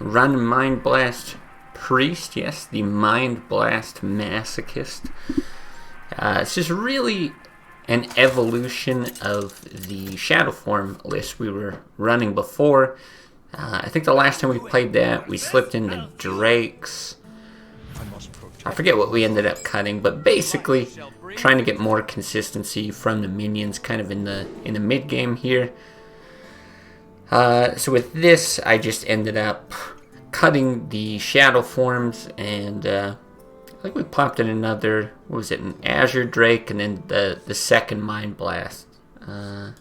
run Mind Blast Priest. Yes, the Mind Blast Masochist. It's just really an evolution of the Shadow Form list we were running before. I think the last time we played that, we slipped into Drakes. I forget what we ended up cutting, but basically trying to get more consistency from the minions kind of in the mid game here. So with this, I just ended up cutting the Shadow Forms, and I think we popped in another, what was it, an Azure Drake, and then the second Mind Blast. I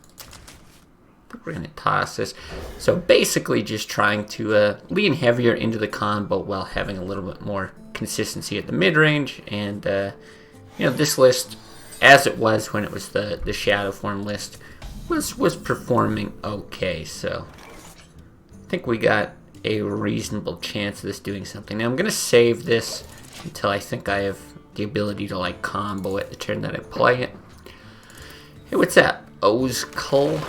think we're going to toss this. So basically just trying to lean heavier into the combo while having a little bit more consistency at the mid-range. And, this list, as it was when it was the Shadow Form list, was performing okay. So I think we got a reasonable chance of this doing something. Now I'm going to save this until I think I have the ability to like combo it the turn that I play it. Hey, what's that? Ozkull.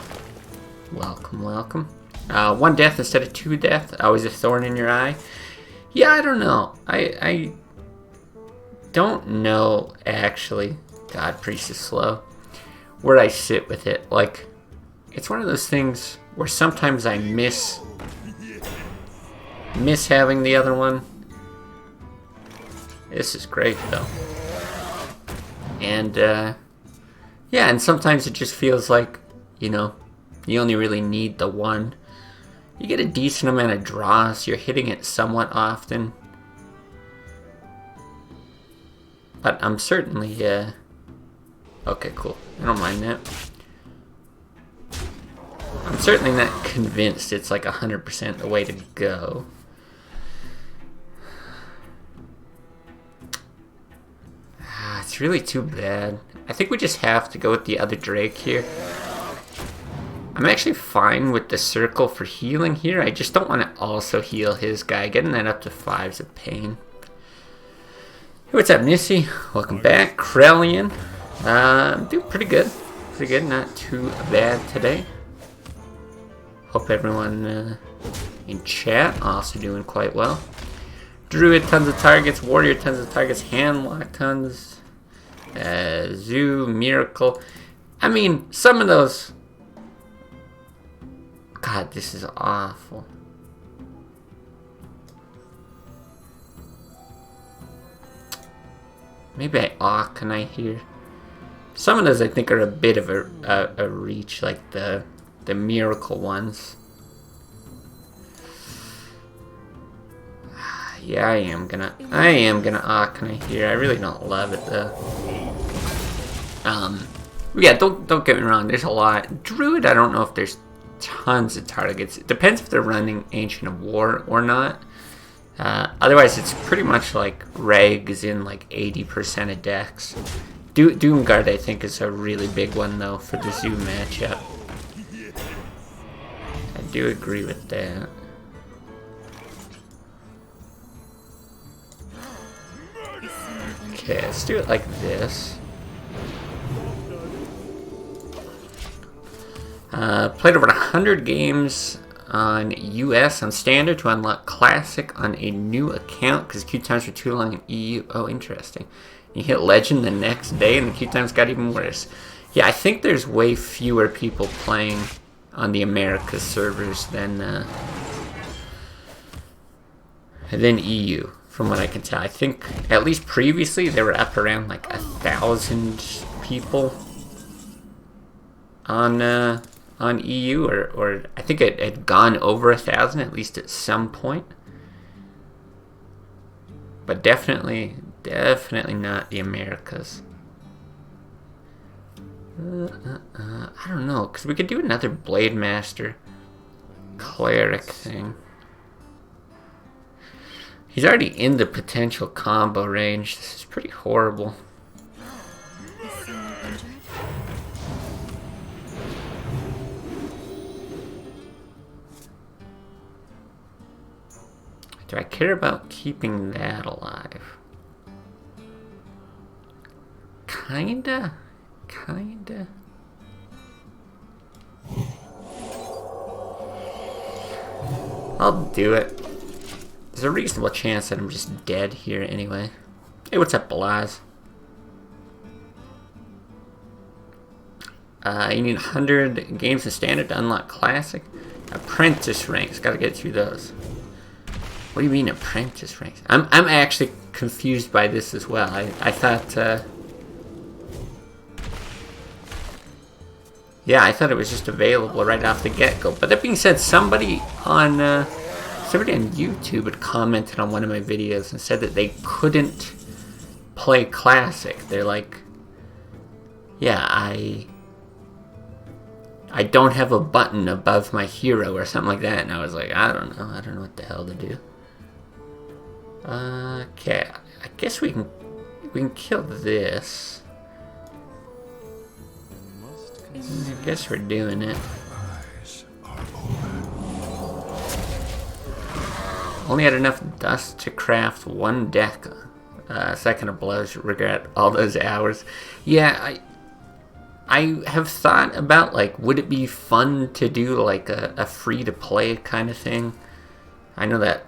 Welcome, welcome. 1 death instead of 2 death. Always a thorn in your eye. Yeah, I don't know. I don't know, actually. God, Priest is slow. Where I sit with it. Like, it's one of those things where sometimes I miss having the other one. This is great, though. And, yeah, and sometimes it just feels like, you only really need the one. You get a decent amount of draws. You're hitting it somewhat often. But I'm certainly, okay, cool. I don't mind that. I'm certainly not convinced it's like 100% the way to go. It's really too bad. I think we just have to go with the other Drake here. I'm actually fine with the circle for healing here. I just don't want to also heal his guy. Getting that up to 5 is a pain. Hey, what's up, Nissy? Welcome back. Krellian. Doing pretty good. Pretty good. Not too bad today. Hope everyone in chat also doing quite well. Druid, tons of targets. Warrior, tons of targets. Handlock, tons. Zoo, Miracle. I mean, some of those... God, this is awful. Maybe I Arcanite here. Some of those I think are a bit of a reach, like the Miracle ones. Yeah, I am gonna Arcanite here. I really don't love it though. Yeah, don't get me wrong. There's a lot. Druid, I don't know if there's tons of targets. It depends if they're running Ancient of War or not. Otherwise, it's pretty much like Regs in like 80% of decks. Doomguard, I think, is a really big one though for the Zoo matchup. I do agree with that. Okay, let's do it like this. Played over 100 games on US on Standard to unlock Classic on a new account because queue times were too long in EU. Oh, interesting. You hit Legend the next day and the queue times got even worse. Yeah, I think there's way fewer people playing on the Americas servers than EU, from what I can tell. I think, at least previously, they were up around like 1,000 people on EU, or I think it had gone over 1,000 at least at some point. But definitely not the Americas. I don't know, because we could do another Blade Master Cleric thing. He's already in the potential combo range. This is pretty horrible. Do I care about keeping that alive? Kinda. I'll do it. there's a reasonable chance that I'm just dead here anyway. Hey, what's up, Balaz? You need 100 games in standard to unlock classic. Apprentice ranks, gotta get through those. What do you mean apprentice ranks? I'm actually confused by this as well. I thought yeah, I thought it was just available right off the get-go. But that being said, somebody on YouTube had commented on one of my videos and said that they couldn't play classic. They're like, yeah, I don't have a button above my hero or something like that. And I was like, I don't know what the hell to do. Okay, I guess we can kill this. I guess we're doing it. Only had enough dust to craft one deck. Second of blows, regret all those hours. Yeah, I have thought about, like, would it be fun to do like a free-to-play kind of thing? I know that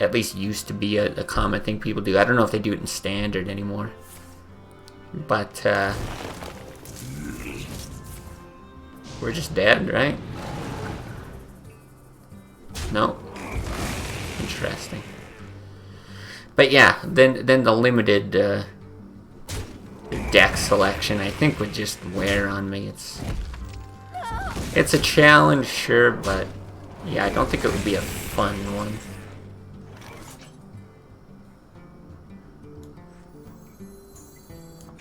at least used to be a common thing people do. I don't know if they do it in standard anymore. But we're just dead, right? No. Interesting. But yeah, then the limited deck selection, I think, would just wear on me. It's a challenge, sure, but yeah, I don't think it would be a fun one.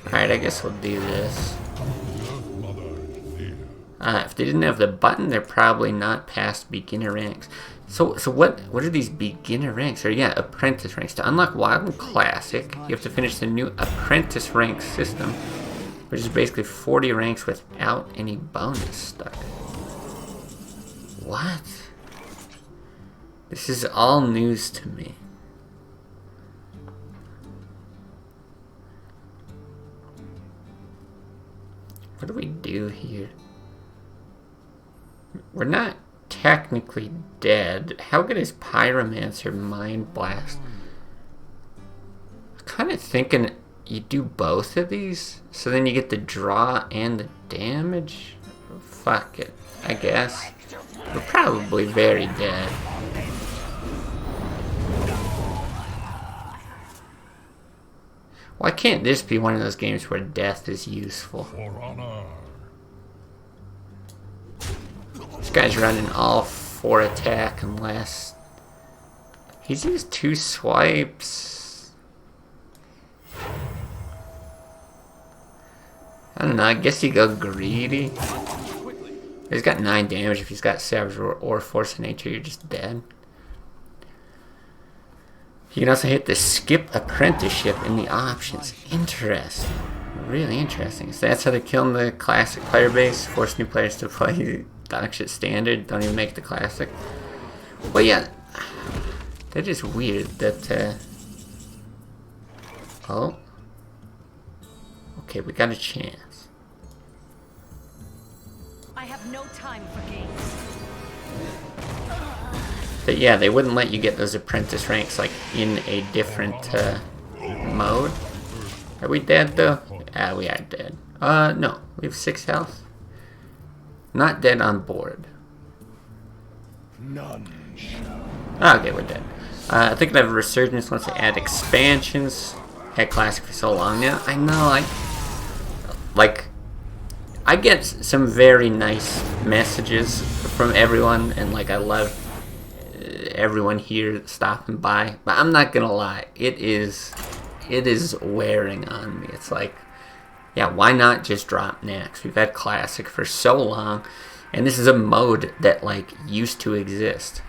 Alright, I guess we'll do this. If they didn't have the button, they're probably not past beginner ranks. So what are these beginner ranks? Or yeah, apprentice ranks. To unlock Wild and Classic, you have to finish the new apprentice rank system, which is basically 40 ranks without any bonus stuff. What? This is all news to me. What do we do here? We're not technically dead. How good is Pyromancer Mind Blast? I'm kind of thinking you do both of these, so then you get the draw and the damage. Fuck it, I guess. We're probably very dead. Why can't this be one of those games where death is useful? This guy's running all 4 attack unless he's used 2 swipes. I don't know, I guess you go greedy. He's got 9 damage. If he's got Savage or Force of Nature, you're just dead. You can also hit the skip apprenticeship in the options. Interesting. Really interesting. So that's how they're killing the classic player base. Force new players to play dog shit standard. Don't even make the classic. Well, yeah. That is weird that, oh. Okay, we got a chance. I have no time for games. But yeah, they wouldn't let you get those apprentice ranks like in a different mode. Are we dead though? Ah, we are dead. No, we have 6 health. Not dead on board. None shall. Okay, we're dead. I think I have a resurgence once they add expansions. Had classic for so long now. I know, I get some very nice messages from everyone, and like I love everyone here stopping by. But I'm not gonna lie, it is wearing on me. It's like, yeah, why not just drop next? We've had classic for so long, and this is a mode that like used to exist.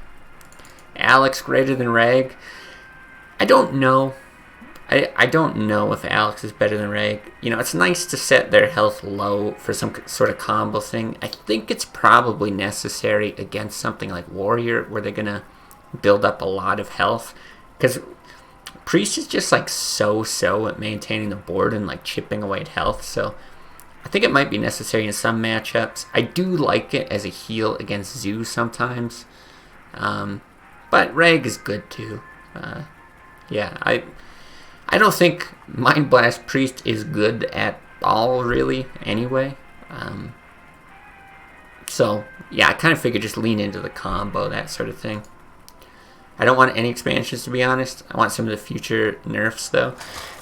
Alex greater than Reg? I don't know. I don't know if Alex is better than Reg. You know, it's nice to set their health low for some sort of combo thing. I think it's probably necessary against something like Warrior, where they're gonna build up a lot of health. Because Priest is just like so at maintaining the board and like chipping away at health. So I think it might be necessary in some matchups. I do like it as a heal against Zoo sometimes. But Reg is good too. Yeah, I don't think Mind Blast Priest is good at all, really, anyway. So, yeah, I kind of figured just lean into the combo, that sort of thing. I don't want any expansions, to be honest. I want some of the future nerfs, though.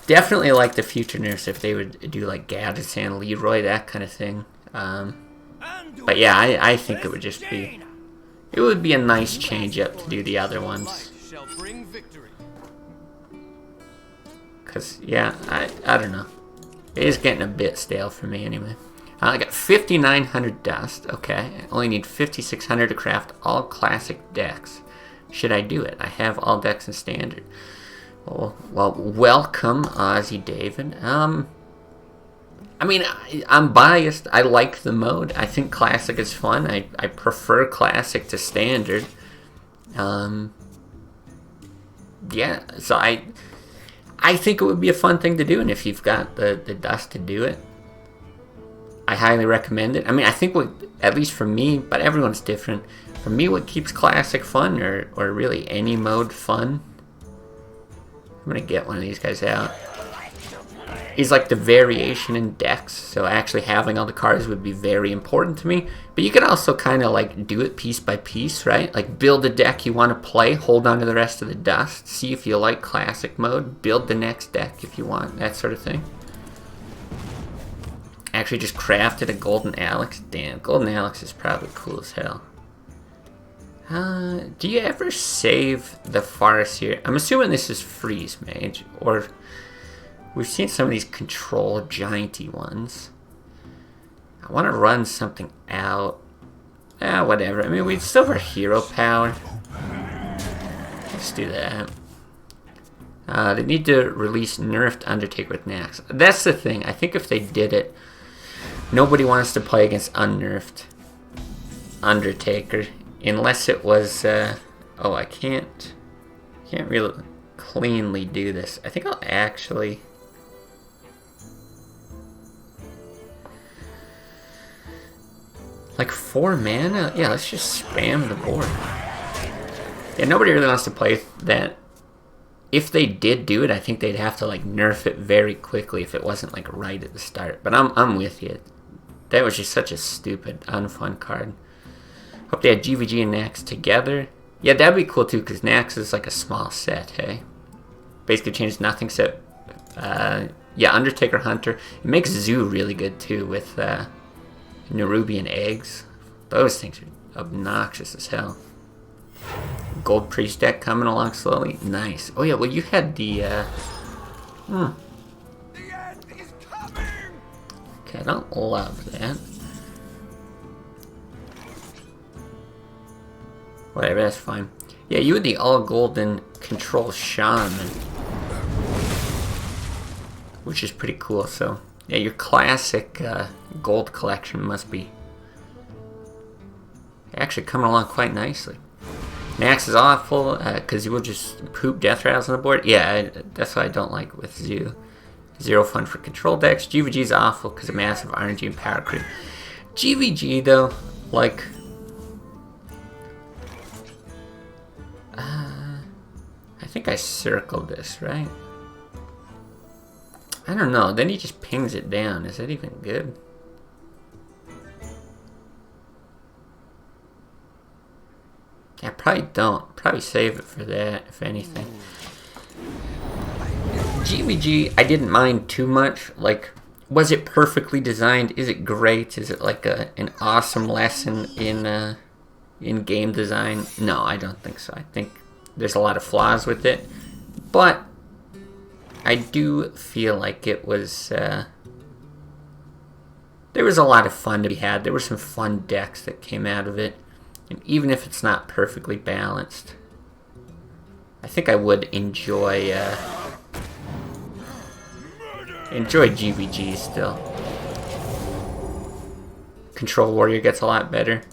Definitely like the future nerfs if they would do, like, Gadgetzan, Leroy, that kind of thing. But yeah, I think it would just be... It would be a nice change-up to do the other ones. Because, yeah, I don't know. It is getting a bit stale for me, anyway. I got 5,900 dust. Okay, I only need 5,600 to craft all classic decks. Should I do it? I have all decks in standard. Well, welcome, Ozzy David. I mean, I'm biased. I like the mode. I think classic is fun. I prefer classic to standard. Yeah, so I think it would be a fun thing to do, and if you've got the dust to do it, I highly recommend it. I mean, I think what, at least for me, but everyone's different. For me, what keeps classic fun, or really any mode fun, I'm gonna get one of these guys out, is like the variation in decks. So actually having all the cards would be very important to me. But you can also kind of like do it piece by piece, right? Like build a deck you want to play, hold on to the rest of the dust, see if you like classic mode, build the next deck if you want, that sort of thing. Actually just crafted a Golden Alex. Damn, Golden Alex is probably cool as hell. Do you ever save the Farseer? I'm assuming this is Freeze Mage, or we've seen some of these control gianty ones. I want to run something out. Whatever. I mean, we still have our hero power. Let's do that. They need to release nerfed Undertaker with Nax. That's the thing. I think if they did it, nobody wants to play against unnerfed Undertaker. Unless it was, oh, I can't really cleanly do this. I think I'll actually... Like 4 mana? Yeah, let's just spam the board. Yeah, nobody really wants to play that. If they did do it, I think they'd have to like nerf it very quickly if it wasn't like right at the start. But I'm with you. That was just such a stupid, unfun card. Hope they had GVG and Nax together. Yeah, that'd be cool too, because Nax is like a small set, hey? Basically changed nothing except, yeah, Undertaker Hunter. It makes Zoo really good too with Nerubian Eggs. Those things are obnoxious as hell. Gold Priest deck coming along slowly. Nice. Oh yeah, well you had the, The end is coming! Okay, I don't love that. Whatever, that's fine. Yeah, you had the all-golden control shaman, which is pretty cool. So, yeah, your classic gold collection must be actually coming along quite nicely. Nax is awful, because you will just poop Death Rattles on the board. Yeah, that's what I don't like with Zoo. Zero fun for control decks. GVG is awful because of massive RNG and power creep. GVG, though, like... I think I circled this, right? I don't know. Then he just pings it down. Is that even good? Yeah, probably don't. Probably save it for that, if anything. GVG, I didn't mind too much. Like, was it perfectly designed? Is it great? Is it like an awesome lesson in game design? No, I don't think so. I think there's a lot of flaws with it, but I do feel like it was, there was a lot of fun to be had. There were some fun decks that came out of it, and even if it's not perfectly balanced, I think I would enjoy GVG still. Control Warrior gets a lot better.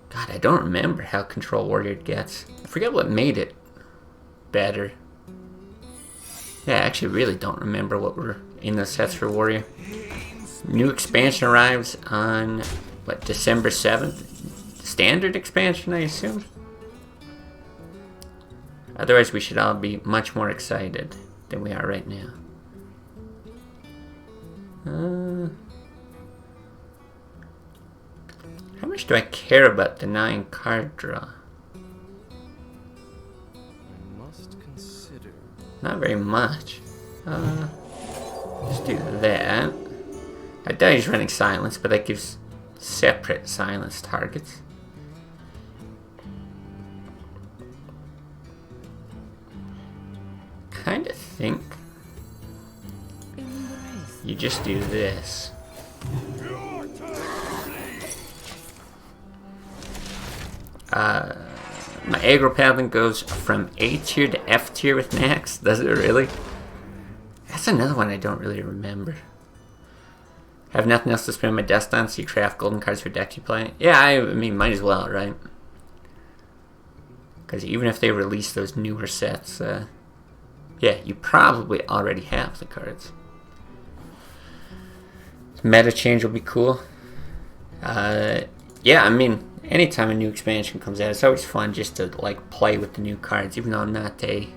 God, I don't remember how Control Warrior gets. I forget what made it better. Yeah, I actually really don't remember what were in the sets for Warrior. New expansion arrives on, what, December 7th? Standard expansion, I assume? Otherwise, we should all be much more excited than we are right now. How much do I care about denying card draw? I must consider. Not very much. Let's do that. I doubt he's running silence, but that gives separate silence targets. Kind of think you just do this. My aggro paladin goes from A tier to F tier with Max. Does it really? That's another one I don't really remember. Have nothing else to spend my dust on, so you craft golden cards for decks you play? Yeah, I mean, might as well, right? Because even if they release those newer sets, yeah, you probably already have the cards. Meta change will be cool. Yeah, I mean, anytime a new expansion comes out, it's always fun just to like play with the new cards. Even though I'm not a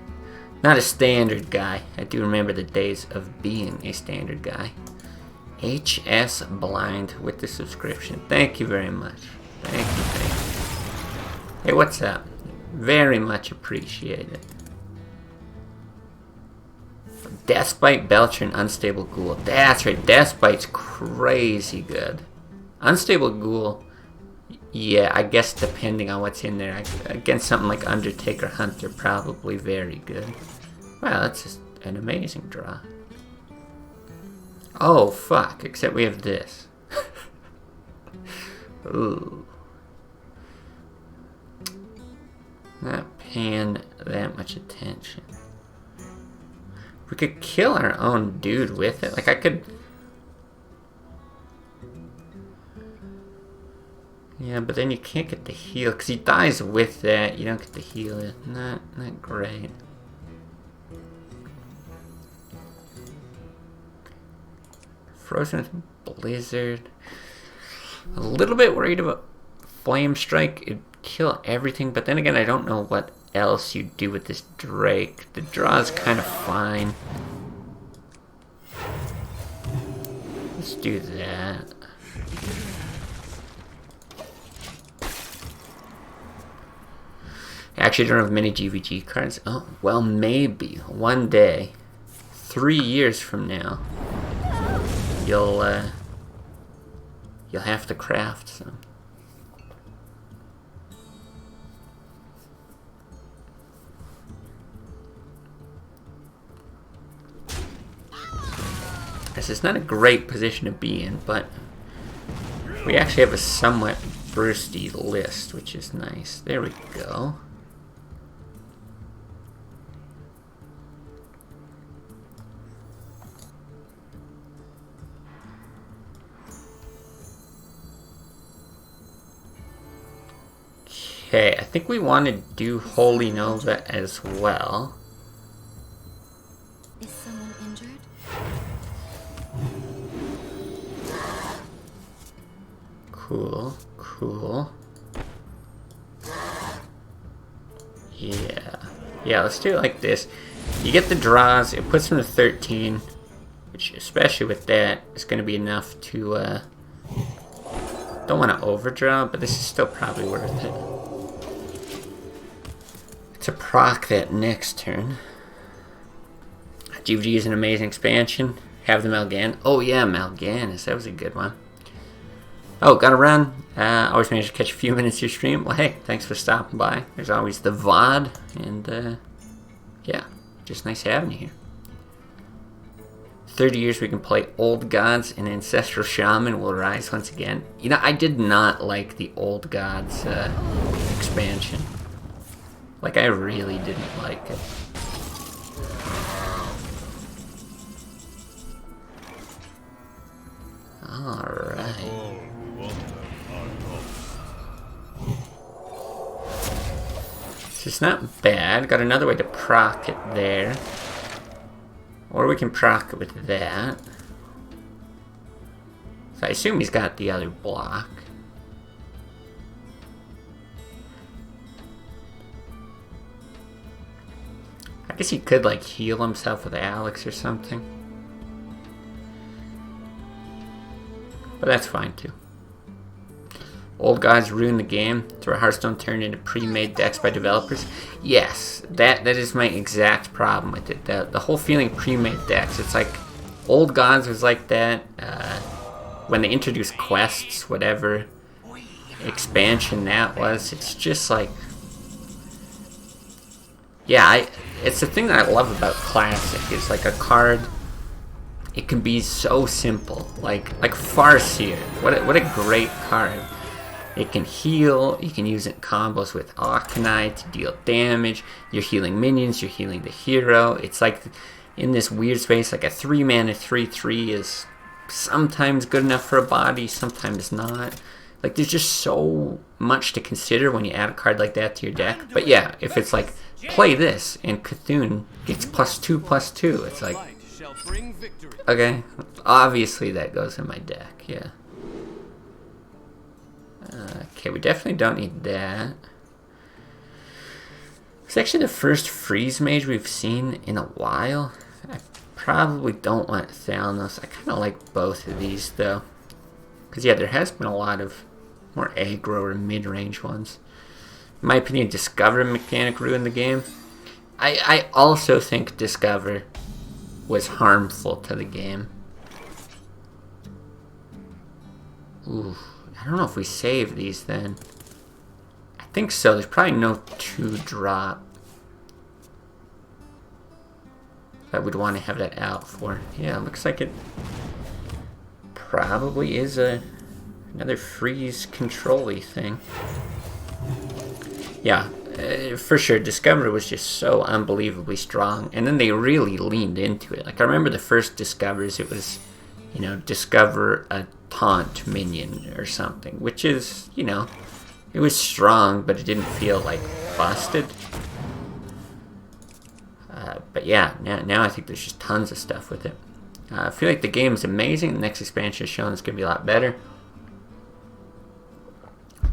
standard guy, I do remember the days of being a standard guy. HS Blind with the subscription. Thank you very much. Thank you. Hey, what's up? Very much appreciated. Deathbite, Belcher, and Unstable Ghoul. That's right, Deathbite's crazy good. Unstable Ghoul, yeah, I guess depending on what's in there. Against something like Undertaker Hunter, probably very good. Wow, that's just an amazing draw. Oh, fuck, except we have this. Ooh. Not paying that much attention. We could kill our own dude with it. Like, I could... Yeah, but then you can't get the heal. Because he dies with that. You don't get the heal. Not great. Frozen Blizzard. A little bit worried about Flame Strike. It'd kill everything. But then again, I don't know what else you do with this Drake. The draw is kind of fine. Let's do that. Actually, I don't have many GVG cards. Oh, well, maybe one day, 3 years from now, you'll have to craft some. This is not a great position to be in, but we actually have a somewhat bursty list, which is nice. There we go. Okay, I think we want to do Holy Nova as well. Is someone injured? Cool, cool. Yeah, let's do it like this. You get the draws, it puts them to 13, which, especially with that, is going to be enough to, don't want to overdraw, but this is still probably worth it. To proc that next turn. GVG is an amazing expansion. Have the Mal'Ganis. Oh yeah, Mal'Ganis. That was a good one. Oh, gotta run. Always manage to catch a few minutes of your stream. Well, hey, thanks for stopping by. There's always the VOD. And, yeah, just nice having you here. 30 years we can play Old Gods and Ancestral Shaman will rise once again. You know, I did not like the Old Gods expansion. Like, I really didn't like it. Alright. So it's not bad. Got another way to proc it there. Or we can proc it with that. So I assume he's got the other block. I guess he could like heal himself with Alex or something. But that's fine too. Old gods ruin the game. Throw Hearthstone turned into pre-made decks by developers. Yes, that is my exact problem with it. The whole feeling pre-made decks. It's like old gods was like that. When they introduced quests, whatever expansion that was, it's just like, yeah, it's the thing that I love about Classic. It's like a card. It can be so simple, like Farseer. What a great card. It can heal. You can use it in combos with Arcanine to deal damage. You're healing minions. You're healing the hero. It's like in this weird space, like a 3-mana 3/3 is sometimes good enough for a body, sometimes not. Like there's just so much to consider when you add a card like that to your deck. But yeah, if it's like play this and Cthulhu gets +2/+2, it's like, okay, obviously that goes in my deck. Yeah. Okay, we definitely don't need that. It's actually the first freeze mage we've seen in a while. I probably don't want Thalnos. I kind of like both of these though. Because yeah, there has been a lot of more aggro or mid-range ones. In my opinion, Discover mechanic ruined the game. I also think Discover was harmful to the game. Ooh, I don't know if we save these then. I think so. There's probably no 2-drop that we'd want to have that out for. Yeah, looks like it probably is another freeze control-y thing. Yeah, for sure. Discover was just so unbelievably strong, and then they really leaned into it. Like I remember the first Discovers, it was, you know, discover a taunt minion or something, which is, you know, it was strong, but it didn't feel like busted. But yeah, now I think there's just tons of stuff with it. I feel like the game is amazing. The next expansion is showing it's going to be a lot better.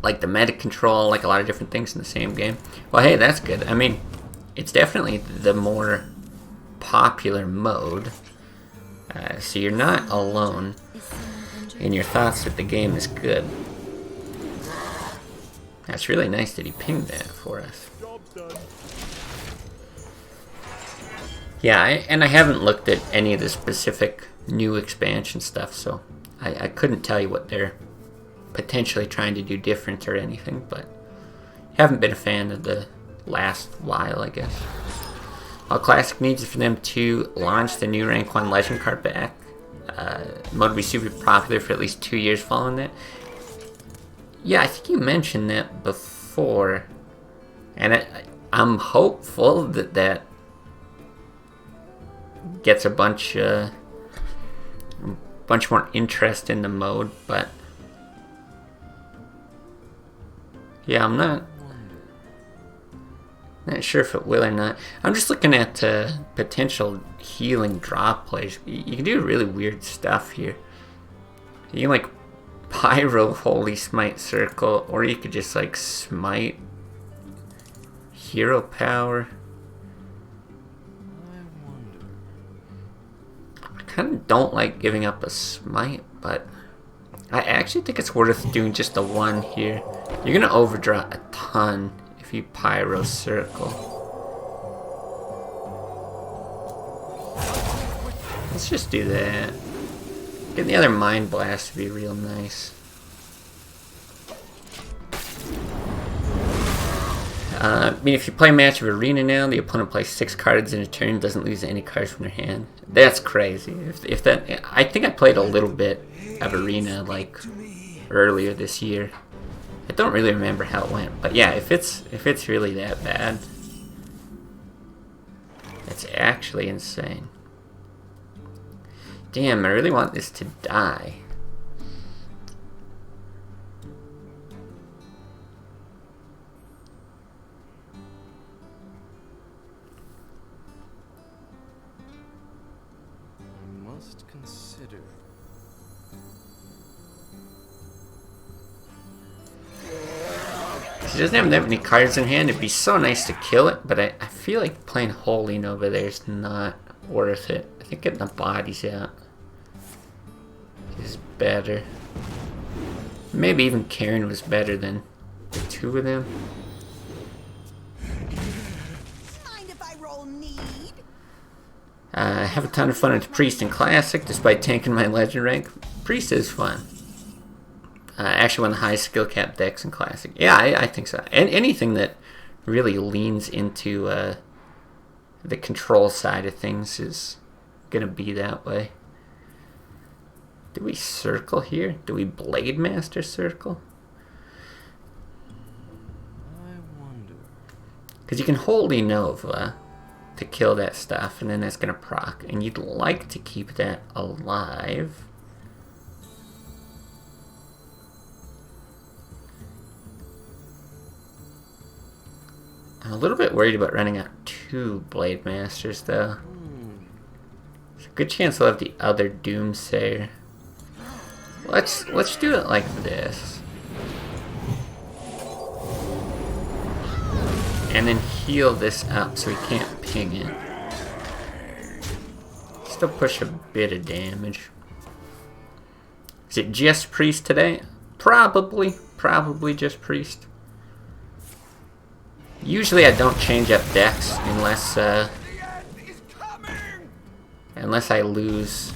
Like the meta control, like a lot of different things in the same game. Well, hey, that's good. I mean, it's definitely the more popular mode. So you're not alone in your thoughts that the game is good. That's really nice that he pinged that for us. Yeah, and I haven't looked at any of the specific new expansion stuff, so I couldn't tell you what they're potentially trying to do different or anything, but haven't been a fan of the last while, I guess. All Classic needs is for them to launch the new Rank 1 Legend card back. Mode will be super popular for at least 2 years following that. Yeah, I think you mentioned that before, and I'm hopeful that that gets a bunch more interest in the mode, but yeah, I'm not sure if it will or not. I'm just looking at potential healing drop plays. You can do really weird stuff here. You can like Pyro Holy Smite Circle, or you could just like Smite Hero Power. I kind of don't like giving up a Smite, but I actually think it's worth doing just the one here. You're gonna overdraw a ton if you Pyro Circle. Let's just do that. Get the other Mind Blast to be real nice. I mean, if you play Match of Arena now, the opponent plays 6 cards in a turn, doesn't lose any cards from their hand. That's crazy. If that, I think I played a little bit of Arena like earlier this year. I don't really remember how it went, but yeah, if it's really that bad, that's actually insane. Damn, I really want this to die. I must consider. He doesn't have that many cards in hand. It'd be so nice to kill it, but I feel like playing Holy Nova there is not worth it. I think getting the bodies out is better. Maybe even Karen was better than the two of them. Mind if I roll need? I have a ton of fun with Priest and Classic, despite tanking my Legend rank. Priest is fun. Actually, one of the highest skill cap decks in Classic. Yeah, I think so. And anything that really leans into the control side of things is gonna be that way. Do we circle here? Do we Blade Master circle? I wonder. Because you can Holy Nova to kill that stuff, and then that's gonna proc. And you'd like to keep that alive. I'm a little bit worried about running out 2 Blade Masters, though. There's a good chance I'll have the other Doomsayer. Let's do it like this. And then heal this up so we can't ping it. Still push a bit of damage. Is it just Priest today? Probably just Priest. Usually I don't change up decks unless I lose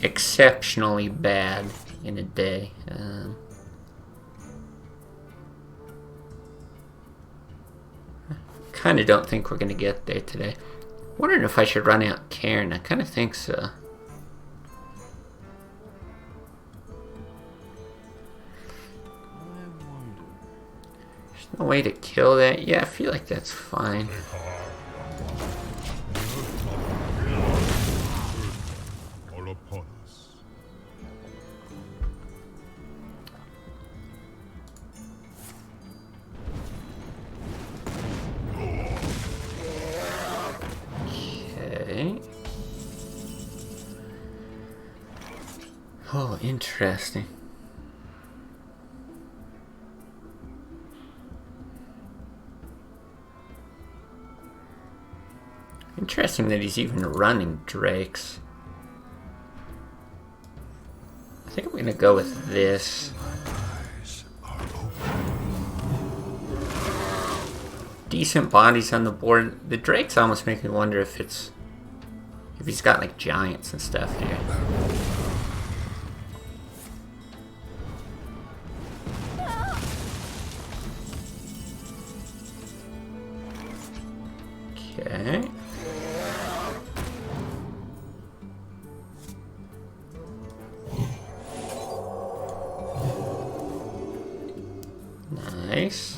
exceptionally bad in a day. Kind of don't think we're gonna get there today. Wondering if I should run out Cairn. I kind of think so. There's no way to kill that. Yeah, I feel like that's fine. Oh, interesting. Interesting that he's even running Drakes. I think I'm gonna go with this. Decent bodies on the board. The Drakes almost make me wonder if he's got like giants and stuff here. Okay. Nice.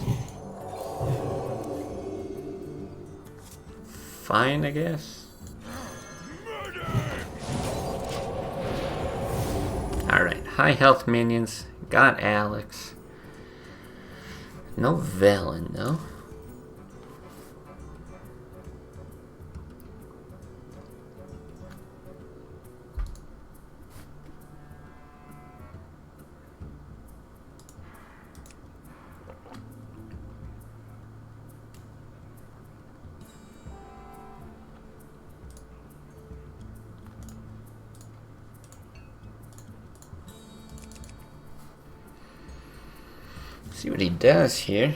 Fine, I guess. Alright, high health minions. Got Alex. No Velen, though. See what he does here.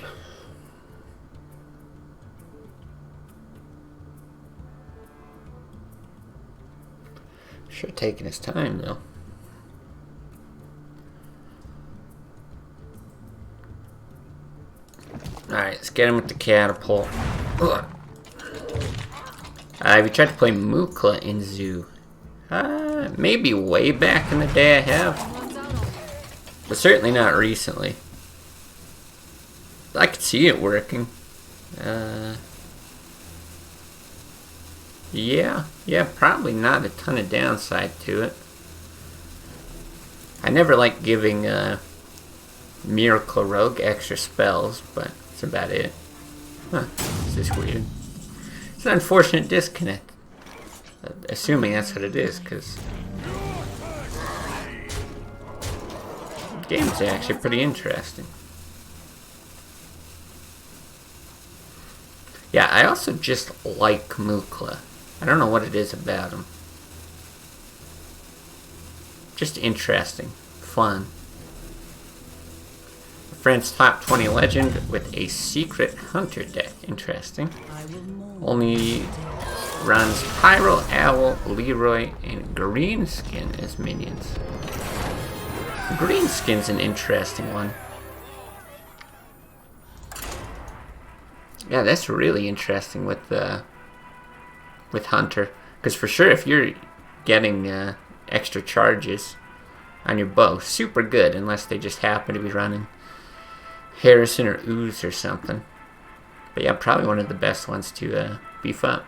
Sure taking his time though. Alright, let's get him with the catapult. We tried to play Mukla in Zoo. Maybe way back in the day I have. But certainly not recently. I could see it working. Yeah, probably not a ton of downside to it. I never like giving Miracle Rogue extra spells, but that's about it. Huh, this is weird. It's an unfortunate disconnect. Assuming that's what it is, because the game's actually pretty interesting. Yeah, I also just like Mukla. I don't know what it is about him. Just interesting. Fun. A friend's top 20 legend with a secret hunter deck. Interesting. Only runs Pyro, Owl, Leroy, and Greenskin as minions. Greenskin's an interesting one. Yeah, that's really interesting with Hunter, because for sure if you're getting extra charges on your bow, super good, unless they just happen to be running Harrison or Ooze or something. But yeah, probably one of the best ones to beef up.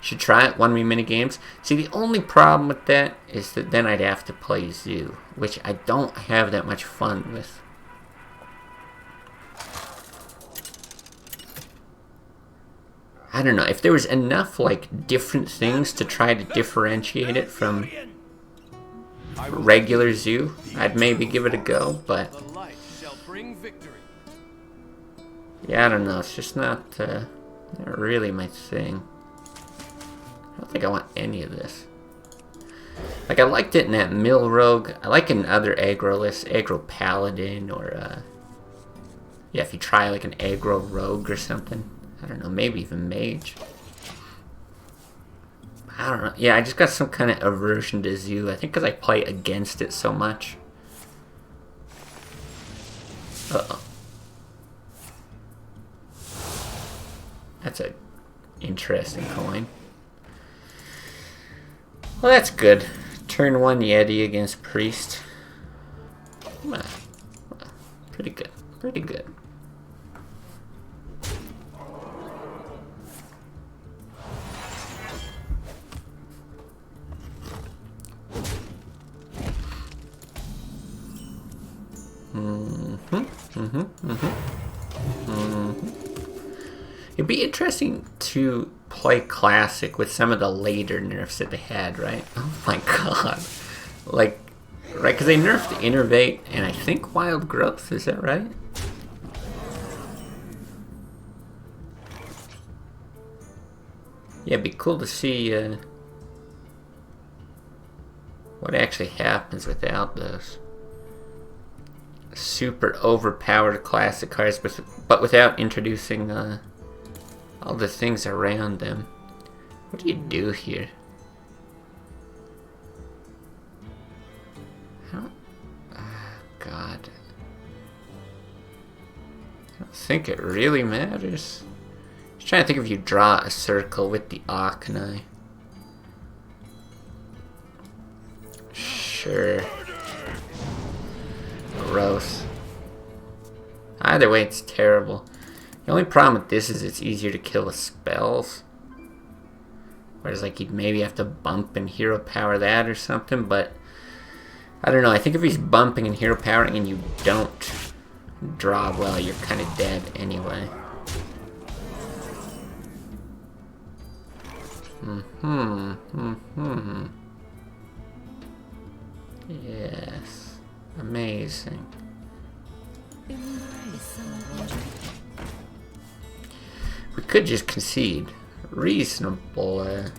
Should try it, 1v minigames. See, the only problem with that is that then I'd have to play Zoo, which I don't have that much fun with. I don't know, if there was enough like different things to try to differentiate it from regular Zoo, I'd maybe give it a go, but yeah, I don't know, it's just not really my thing. I don't think I want any of this. Like, I liked it in that Mill Rogue. I like it in other aggro lists, Aggro Paladin, or yeah, if you try like an Aggro Rogue or something. I don't know, maybe even Mage. I don't know. Yeah, I just got some kind of aversion to Zoo. I think because I play against it so much. Uh-oh. That's a interesting coin. Well, that's good. Turn 1 Yeti against Priest. Well, pretty good. Pretty good. It'd be interesting to play Classic with some of the later nerfs that they had, right? Oh my god. Like, right, because they nerfed Innervate and I think Wild Growth, is that right? Yeah, it'd be cool to see what actually happens without those super overpowered classic cards, but without introducing all the things around them. What do you do here? God. I don't think it really matters. Just trying to think if you draw a circle with the Arcanine. Sure. Gross. Either way, it's terrible. The only problem with this is it's easier to kill with spells. Whereas, like, you'd maybe have to bump and hero power that or something, but I don't know. I think if he's bumping and hero powering and you don't draw well, you're kind of dead anyway. Yes. Amazing. We could just concede. Reasonable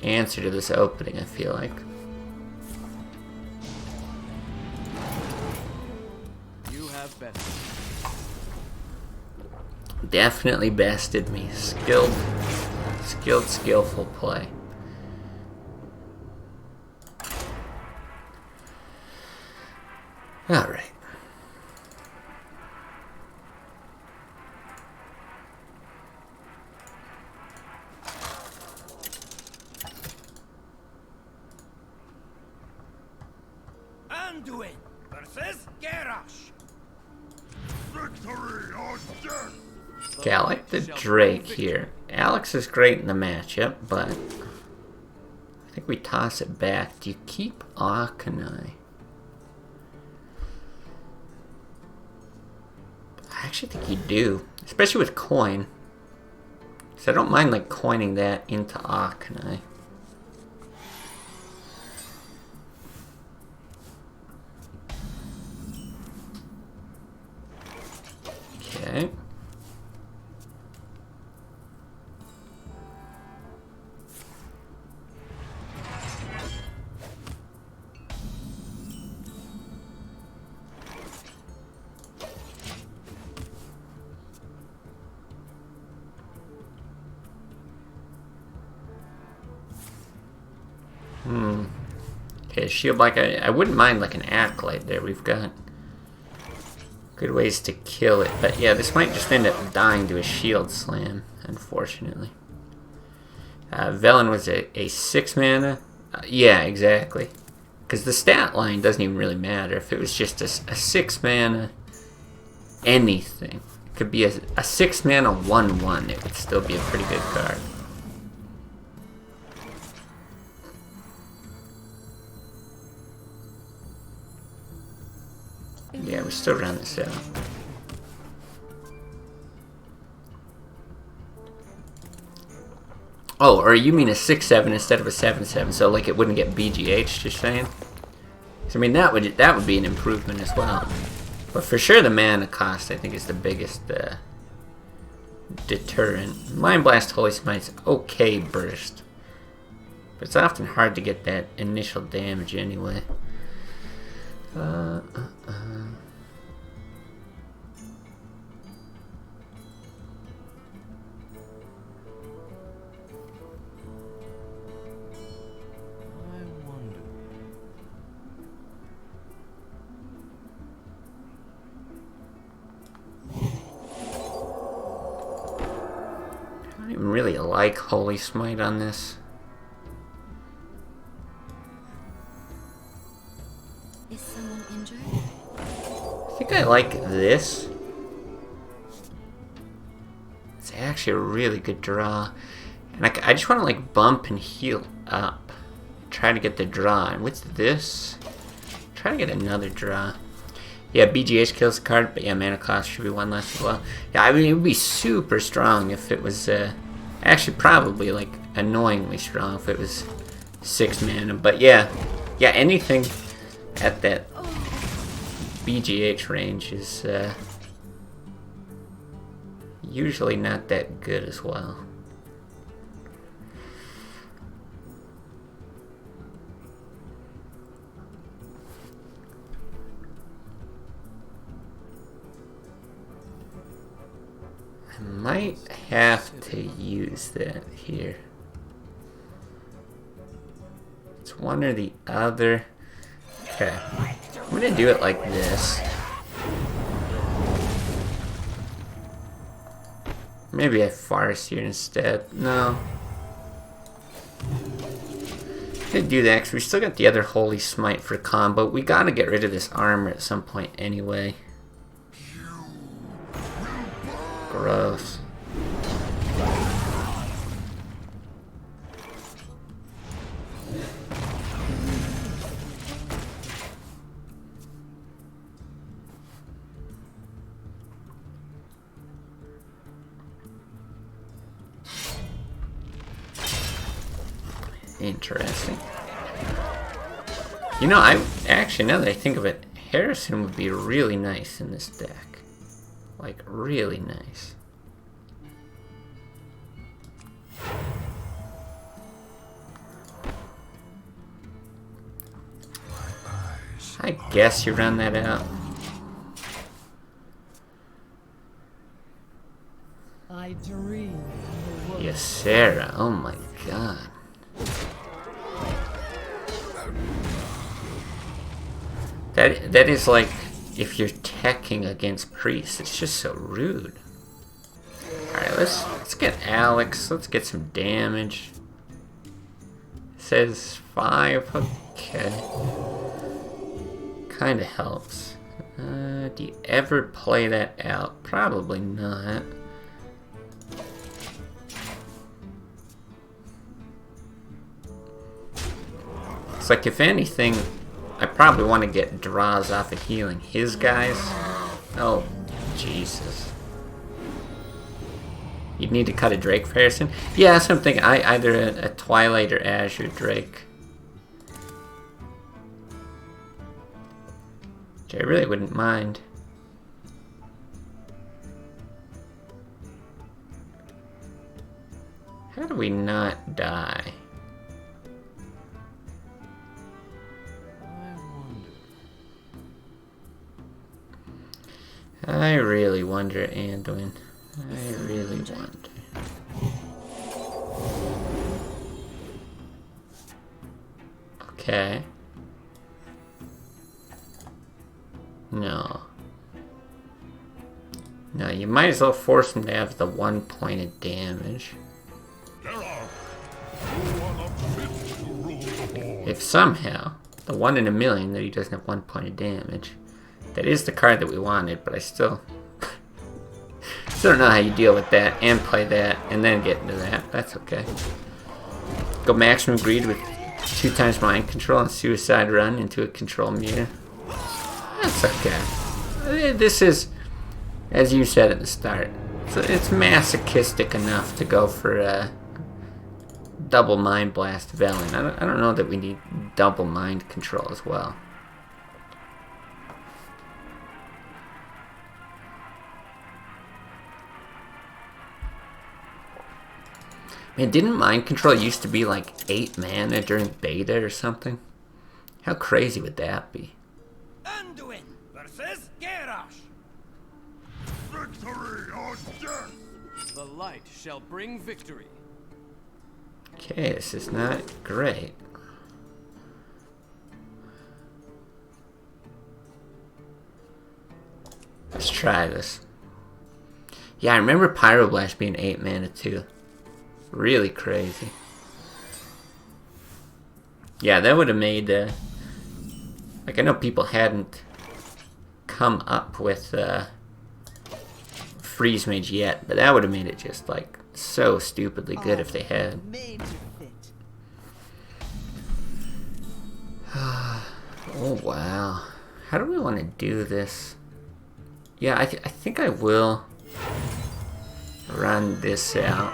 answer to this opening, I feel like. You have bested. Definitely bested me. Skillful play. Alright. Anduin versus Garrosh. Victory or death. Okay, I like the Drake here. Alex is great in the matchup, but I think we toss it back. Do you keep Arcanine? I actually think you do, especially with coin. So I don't mind like coining that into Arcanine. Okay. the shield block. I wouldn't mind like an acolyte there. We've got good ways to kill it. But yeah, this might just end up dying to a shield slam, unfortunately. Velen was a 6 mana. Yeah, exactly. Because the stat line doesn't even really matter. If it was just a 6 mana anything, it could be a 6 mana 1/1. It would still be a pretty good card. Yeah, we still run this out. Oh, or you mean a 6/7 instead of a 7/7, so like it wouldn't get BGH, just saying? So, I mean, that would be an improvement as well. But for sure the mana cost, I think, is the biggest deterrent. Mind Blast Holy Smite's okay burst. But it's often hard to get that initial damage anyway. I don't even really like Holy Smite on this. Is someone injured? I think I like this. It's actually a really good draw. And I just want to like bump and heal up. Try to get the draw. And with this, try to get another draw. Yeah, BGH kills the card, but yeah, mana cost should be 1 less as well. Yeah, I mean, it would be super strong if it was, actually probably, like, annoyingly strong if it was 6 mana. But yeah, anything at that BGH range is, usually not that good as well. I might have to use that here. It's one or the other. Okay. I'm gonna do it like this. Maybe I farce here instead. No. I'm gonna do that because we still got the other Holy Smite for combo. We gotta get rid of this armor at some point anyway. Gross. Interesting. You know, now that I think of it, Harrison would be really nice in this deck. Like, really nice. I guess you run that out. I dream. Yes, Sarah. Oh my god. That is like if you're teching against priests. It's just so rude. Alright, let's get Alex. Let's get some damage. It says 5. Okay. Kinda helps. Do you ever play that out? Probably not. It's like, if anything, I probably want to get draws off of healing his guys. Oh, Jesus. You'd need to cut a Drake for Harrison? Yeah, that's what I'm thinking. Either a Twilight or Azure Drake. Which I really wouldn't mind. How do we not die? I really wonder, Anduin. I really wonder. Okay. No. No, you might as well force him to have the 1 point of damage. If somehow, the 1 in a million that he doesn't have 1 point of damage. That is the card that we wanted, but I still don't know how you deal with that and play that and then get into that. That's okay. Go maximum greed with 2 times mind control and suicide run into a control meter. That's okay. This is, as you said at the start, so it's masochistic enough to go for a double mind blast Velen. I don't know that we need double mind control as well. Man, didn't mind control used to be like 8 mana during beta or something? How crazy would that be? Anduin versus Garrosh. Victory or death. The light shall bring victory. Okay, this is not great. Let's try this. Yeah, I remember Pyroblast being 8 mana too. Really crazy. Yeah, that would have made, like, I know people hadn't come up with Freeze Mage yet, but that would have made it just, like, so stupidly good if they had. Made to fit. Oh, wow. How do we want to do this? Yeah, I think I will run this out.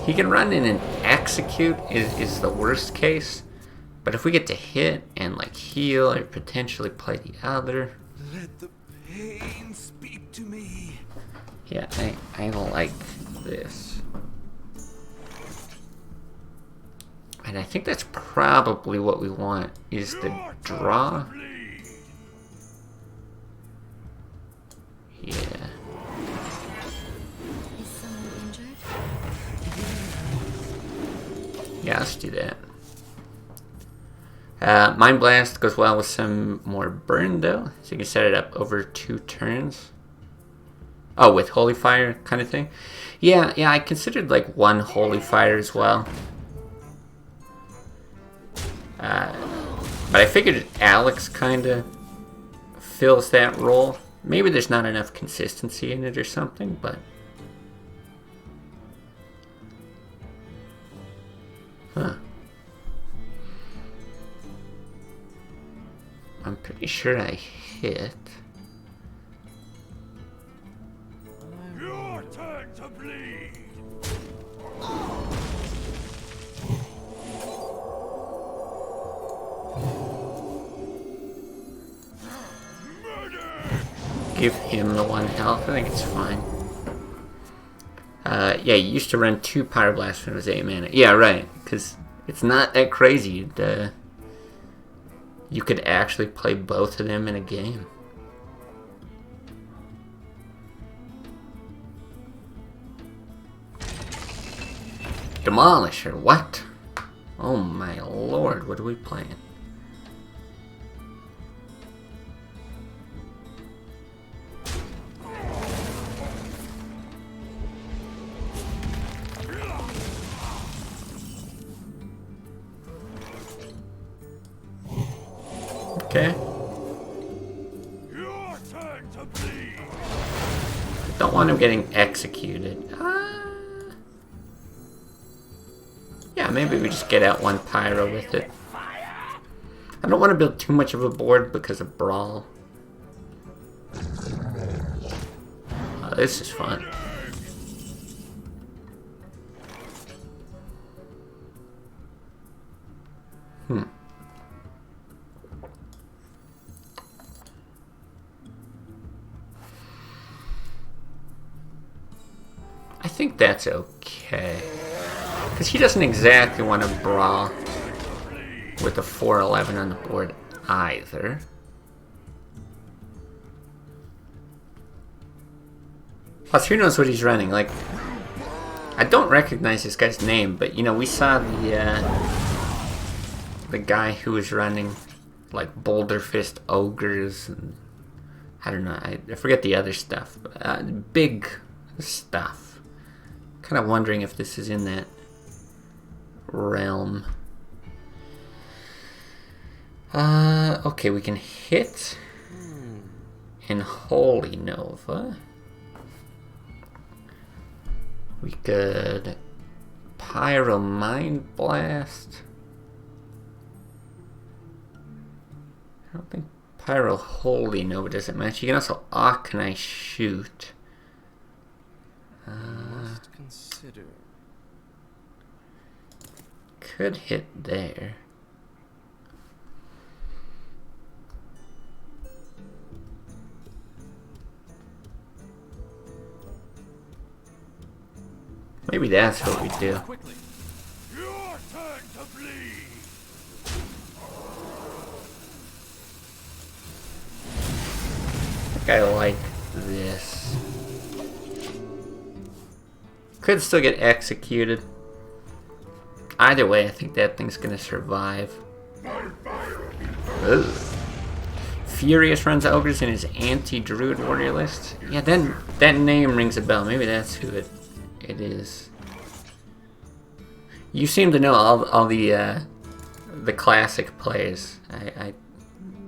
He can run in and execute is the worst case. But if we get to hit and like heal or potentially play the other. Let the pain speak to me. Yeah, I like this. And I think that's probably what we want is the draw. Yeah. Is someone injured? Yeah, let's do that. Mind Blast goes well with some more burn though, so you can set it up over 2 turns. Oh, with Holy Fire kind of thing? Yeah, I considered like 1 Holy Fire as well. But I figured Alex kind of fills that role. Maybe there's not enough consistency in it or something, but... Huh. I'm pretty sure I hit. Your turn to bleed. Give him the 1 health. I think it's fine. Yeah, you used to run 2 Pyroblasts when it was 8 mana. Yeah, right. Because it's not that crazy. You could actually play both of them in a game. Demolisher, what? Oh my lord, what are we playing? Okay. Your turn to bleed. Don't want him getting executed. Yeah, maybe we just get out 1 pyro with it. I don't want to build too much of a board because of Brawl. This is fun. I think that's okay. Because he doesn't exactly want to brawl with a 4/11 on the board either. Plus, who knows what he's running? Like, I don't recognize this guy's name, but you know, we saw the guy who was running like Boulder Fist Ogres and I don't know. I forget the other stuff. Big stuff. Kind of wondering if this is in that realm. Okay, we can hit in Holy Nova. We could Pyro Mind Blast. I don't think Pyro Holy Nova doesn't match. You can also Arcanine Shoot. Must consider. Could hit there. Maybe that's what we do. Quickly. Your turn to bleed. I think I like this. Could still get executed. Either way, I think that thing's gonna survive. Ugh. Furious runs ogres in his anti-druid warrior list. Yeah, then that name rings a bell. Maybe that's who it is. You seem to know all the classic plays. I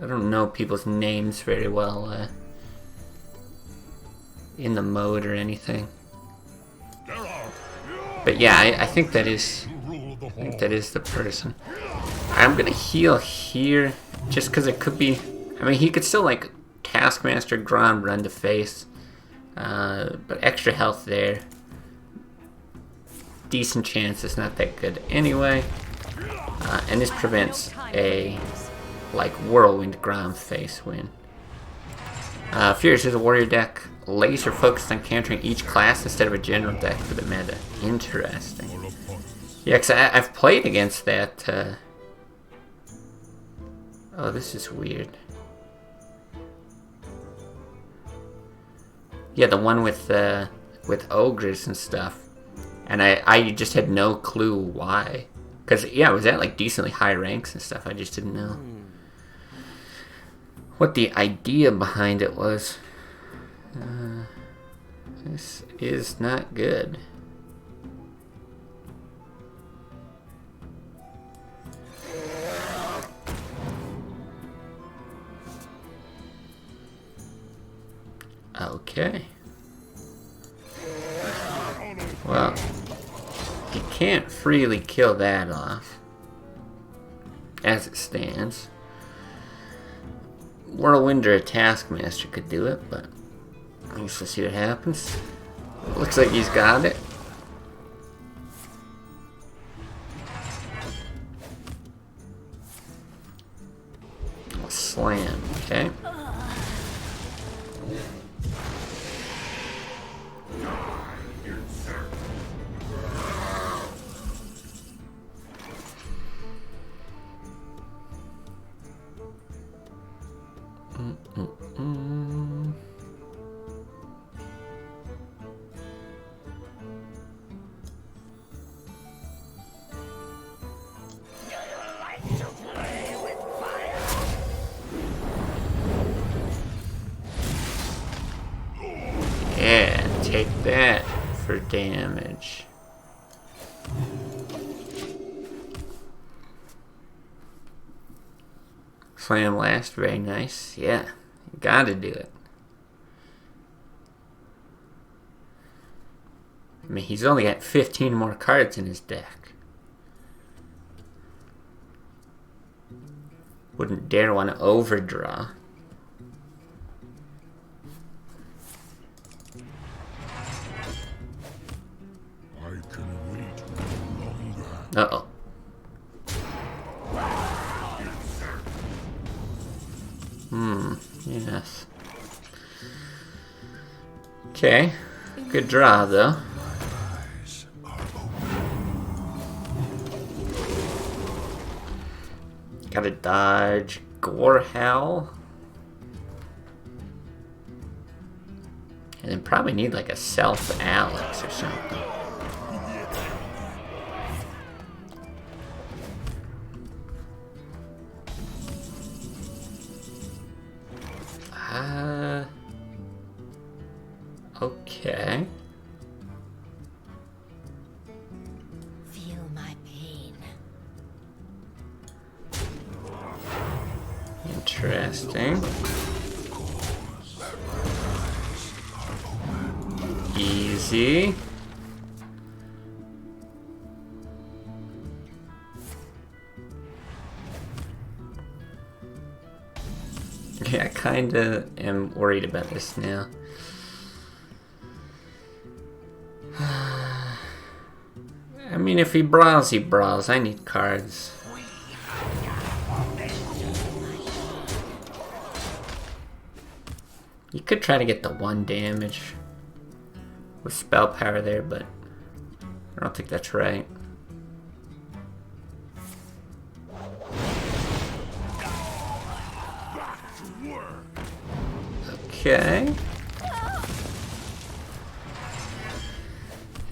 don't know people's names very well in the mode or anything. But yeah, I think that is the person. I'm gonna heal here just because it could be. I mean, he could still like Taskmaster Grom run to face, but extra health there. Decent chance it's not that good anyway, and this prevents a like Whirlwind Grom face win. Furious is a warrior deck, laser focused on countering each class instead of a general deck for the meta. Interesting. Yeah, because I've played against that. Oh, this is weird. Yeah, the one with ogres and stuff. And I just had no clue why. Because, yeah, I was at like decently high ranks and stuff. I just didn't know what the idea behind it was. This is not good. Okay. Well, you can't freely kill that off, as it stands. Whirlwind or a Taskmaster could do it, but I guess we'll see what happens. Looks like he's got it. Slam, okay. Yeah, take that for damage. Slam last, very nice. Yeah, you gotta do it. I mean, he's only got 15 more cards in his deck. Wouldn't dare want to overdraw. Uh-oh. Yes. Okay. Good draw, though. Gotta dodge Gorehowl. And then probably need like a Self Alex or something. Interesting. Easy. Yeah, I kinda am worried about this now. I mean, if he brawls, he brawls. I need cards. You could try to get the 1 damage with spell power there, but I don't think that's right. Okay.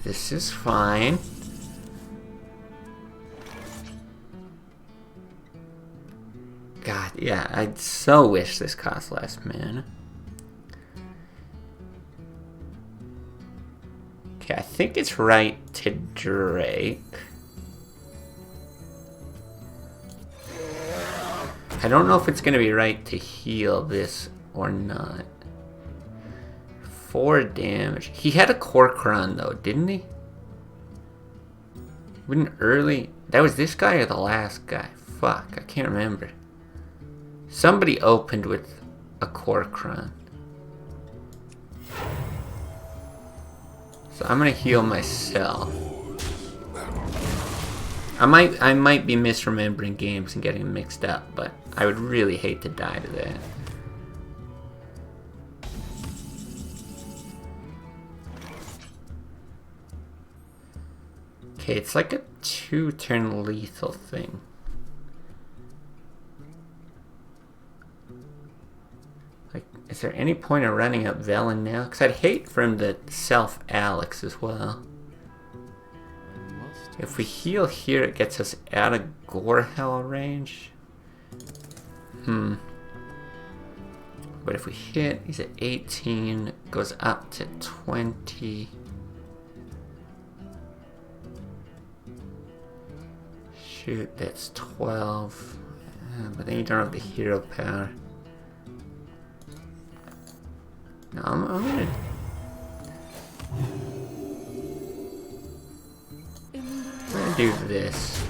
This is fine. God, yeah, I so wish this cost less mana. Okay, I think it's right to Drake. I don't know if it's gonna be right to heal this or not. 4 damage. He had a Corcoran though, didn't he? Wouldn't early... That was this guy or the last guy? Fuck, I can't remember. Somebody opened with a Corcoran. So I'm gonna heal myself. I might be misremembering games and getting them mixed up, but I would really hate to die to that. Okay, it's like a 2-turn lethal thing. Like, is there any point of running up Velen now? Because I'd hate for him to self-Alex as well. If we heal here, it gets us out of Gorehell range. But if we hit, he's at 18, goes up to 20. Shoot, that's 12. But then you don't have the hero power. No, I'm gonna... do this.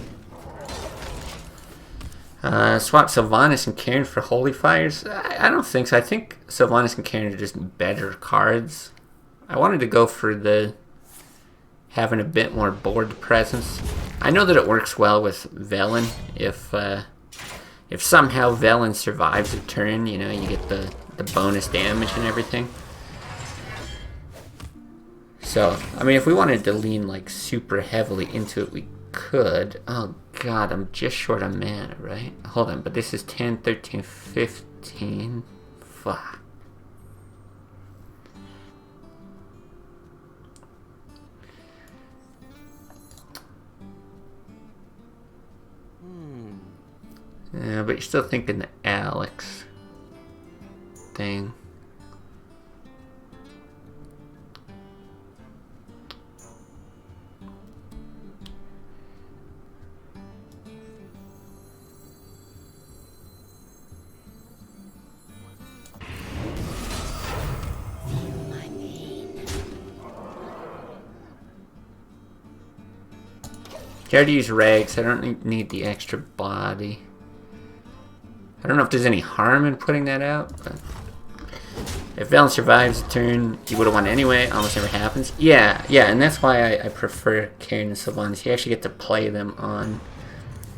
Swap Sylvanas and Cairn for Holy Fires? I don't think so. I think Sylvanas and Cairn are just better cards. I wanted to go for the having a bit more board presence. I know that it works well with Velen. If somehow Velen survives a turn, you know, you get the bonus damage and everything. So, I mean, if we wanted to lean like super heavily into it, we could. Oh god, I'm just short on mana, right? Hold on, but this is 10, 13, 15. Fuck. Yeah, but you're still thinking the Alex thing. I already use rags. I don't need the extra body. I don't know if there's any harm in putting that out, but if Velen survives a turn, you would have won anyway. Almost never happens. Yeah, and that's why I prefer Cairn and Sylvanas. You actually get to play them on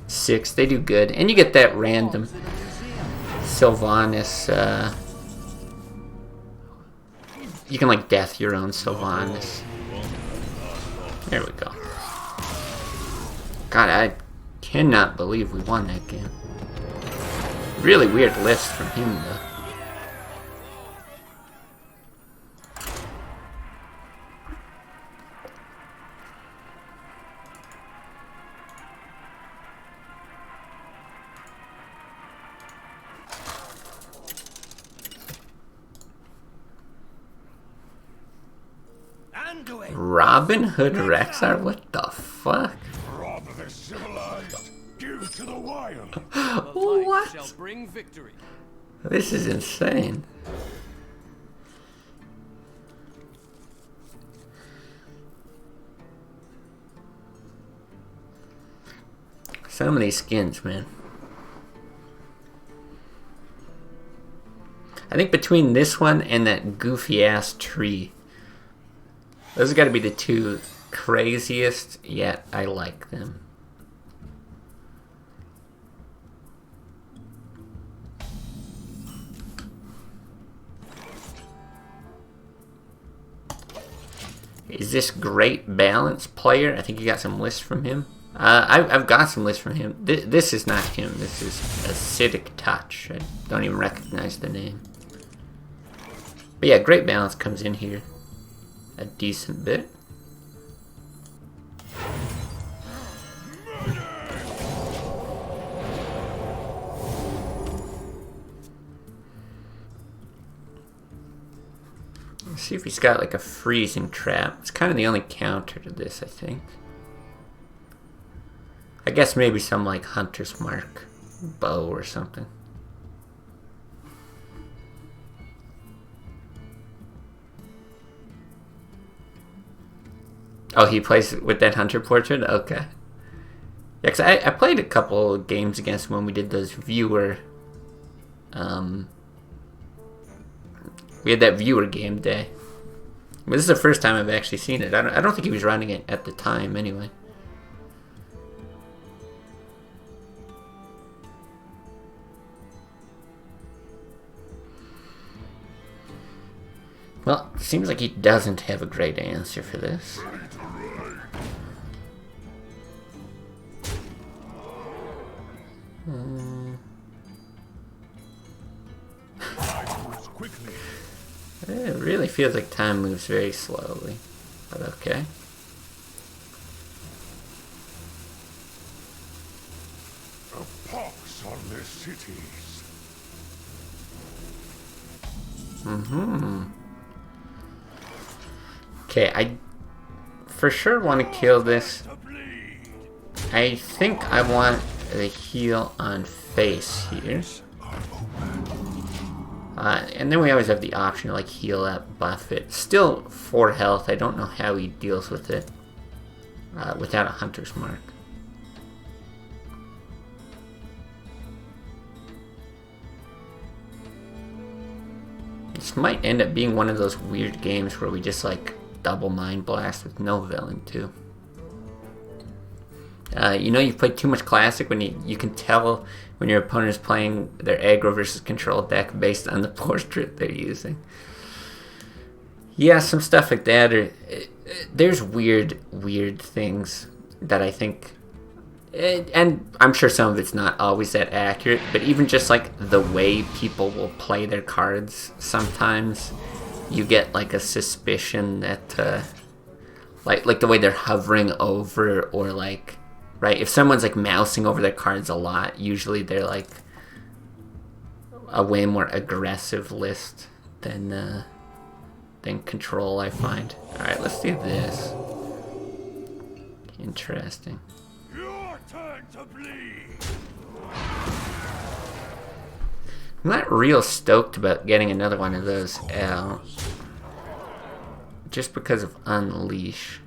6. They do good, and you get that random Sylvanas. You can like death your own Sylvanas. There we go. God, I cannot believe we won that game. Really weird list from him, though. Robin Hood Rexar? What the fuck? Rob the civilized, give to the wild. The light shall bring victory. This is insane. Some of these skins, man. I think between this one and that goofy ass tree, those have got to be the two craziest, yet I like them. Is this Great Balance player? I think you got some lists from him. I've got some lists from him. This is not him. This is Acidic Touch. I don't even recognize the name. But yeah, Great Balance comes in here a decent bit. Let's see if he's got like a freezing trap. It's kind of the only counter to this, I think. I guess maybe some like Hunter's Mark bow or something. Oh, he plays with that Hunter portrait? Okay. Yeah, cause I played a couple of games against him when we did those viewer... we had that viewer game day. But this is the first time I've actually seen it. I don't think he was running it at the time anyway. Well, it seems like he doesn't have a great answer for this. It really feels like time moves very slowly, but okay. A pox on the cities. Okay, I for sure want to kill this. I think I want the heal on face here. And then we always have the option to like heal up, buff it. Still 4 health. I don't know how he deals with it without a Hunter's Mark. This might end up being one of those weird games where we just like double Mind Blast with no villain too. You know, you've played too much Classic when you can tell when your opponent is playing their aggro versus control deck based on the portrait they're using. Yeah, some stuff like that. Or there's weird things that I think, and I'm sure some of it's not always that accurate, but even just like the way people will play their cards, sometimes you get like a suspicion that, like the way they're hovering over, or like, right, if someone's like mousing over their cards a lot, usually they're like a way more aggressive list than control, I find. Alright, let's do this. Interesting. Your turn to bleed. I'm not real stoked about getting another one of those out. Just because of Unleash.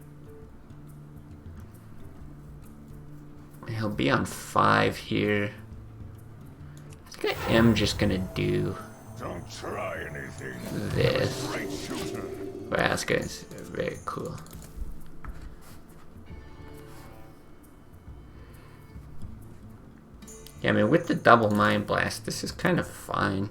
He'll be on 5 here. I think I am just gonna do Don't try anything. this. Great shooter. Wow, this guy's very cool. Yeah, I mean, with the double Mind Blast, this is kind of fine.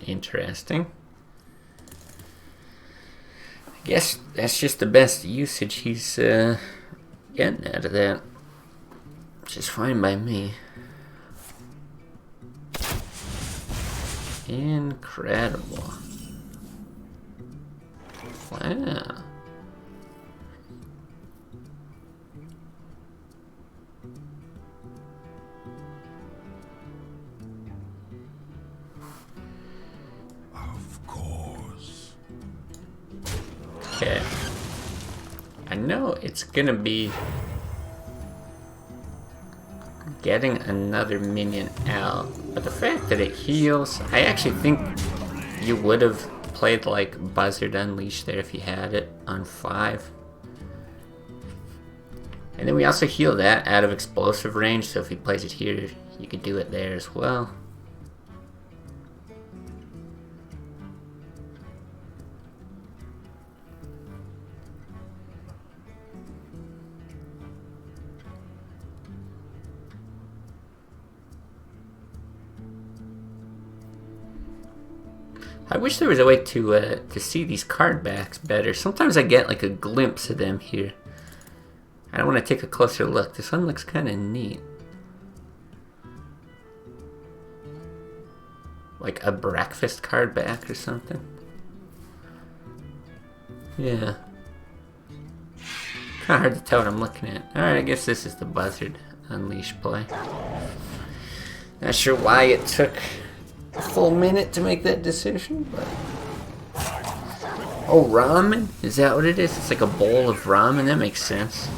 Interesting. I guess that's just the best usage he's getting out of that. Which is fine by me. Incredible. Wow. Of course. Okay. I know it's gonna be getting another minion out, but the fact that it heals, I actually think you would have played like Buzzard Unleashed there if you had it on 5. And then we also heal that out of explosive range, so if he plays it here, you could do it there as well. I wish there was a way to see these card backs better. Sometimes I get like a glimpse of them here. I don't want to take a closer look. This one looks kind of neat. Like a breakfast card back or something. Yeah. Kind of hard to tell what I'm looking at. Alright, I guess this is the Buzzard Unleashed play. Not sure why it took a full minute to make that decision, but... Oh, ramen? Is that what it is? It's like a bowl of ramen? That makes sense.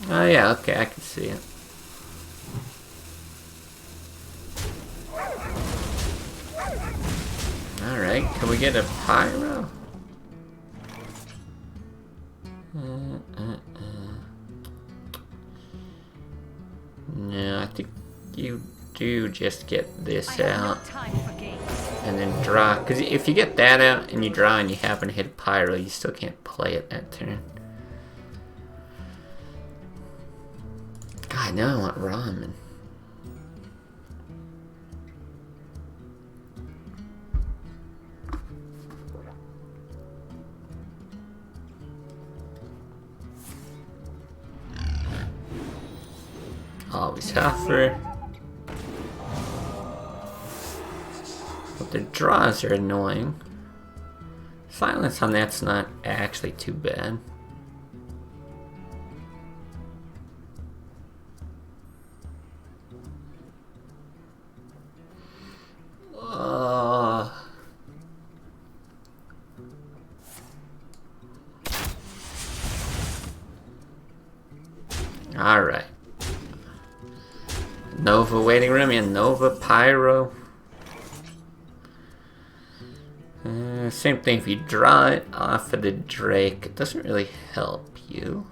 Oh yeah, okay, I can see it. Alright, can we get a pyro? No, I think you do just get this out. And then draw. Because if you get that out and you draw and you happen to hit a pyro, you still can't play it that turn. God, now I want ramen. Always tougher. But the draws are annoying. Silence on that's not actually too bad. Alright. Nova waiting room and Nova Pyro. Same thing, if you draw it off of the Drake, it doesn't really help you.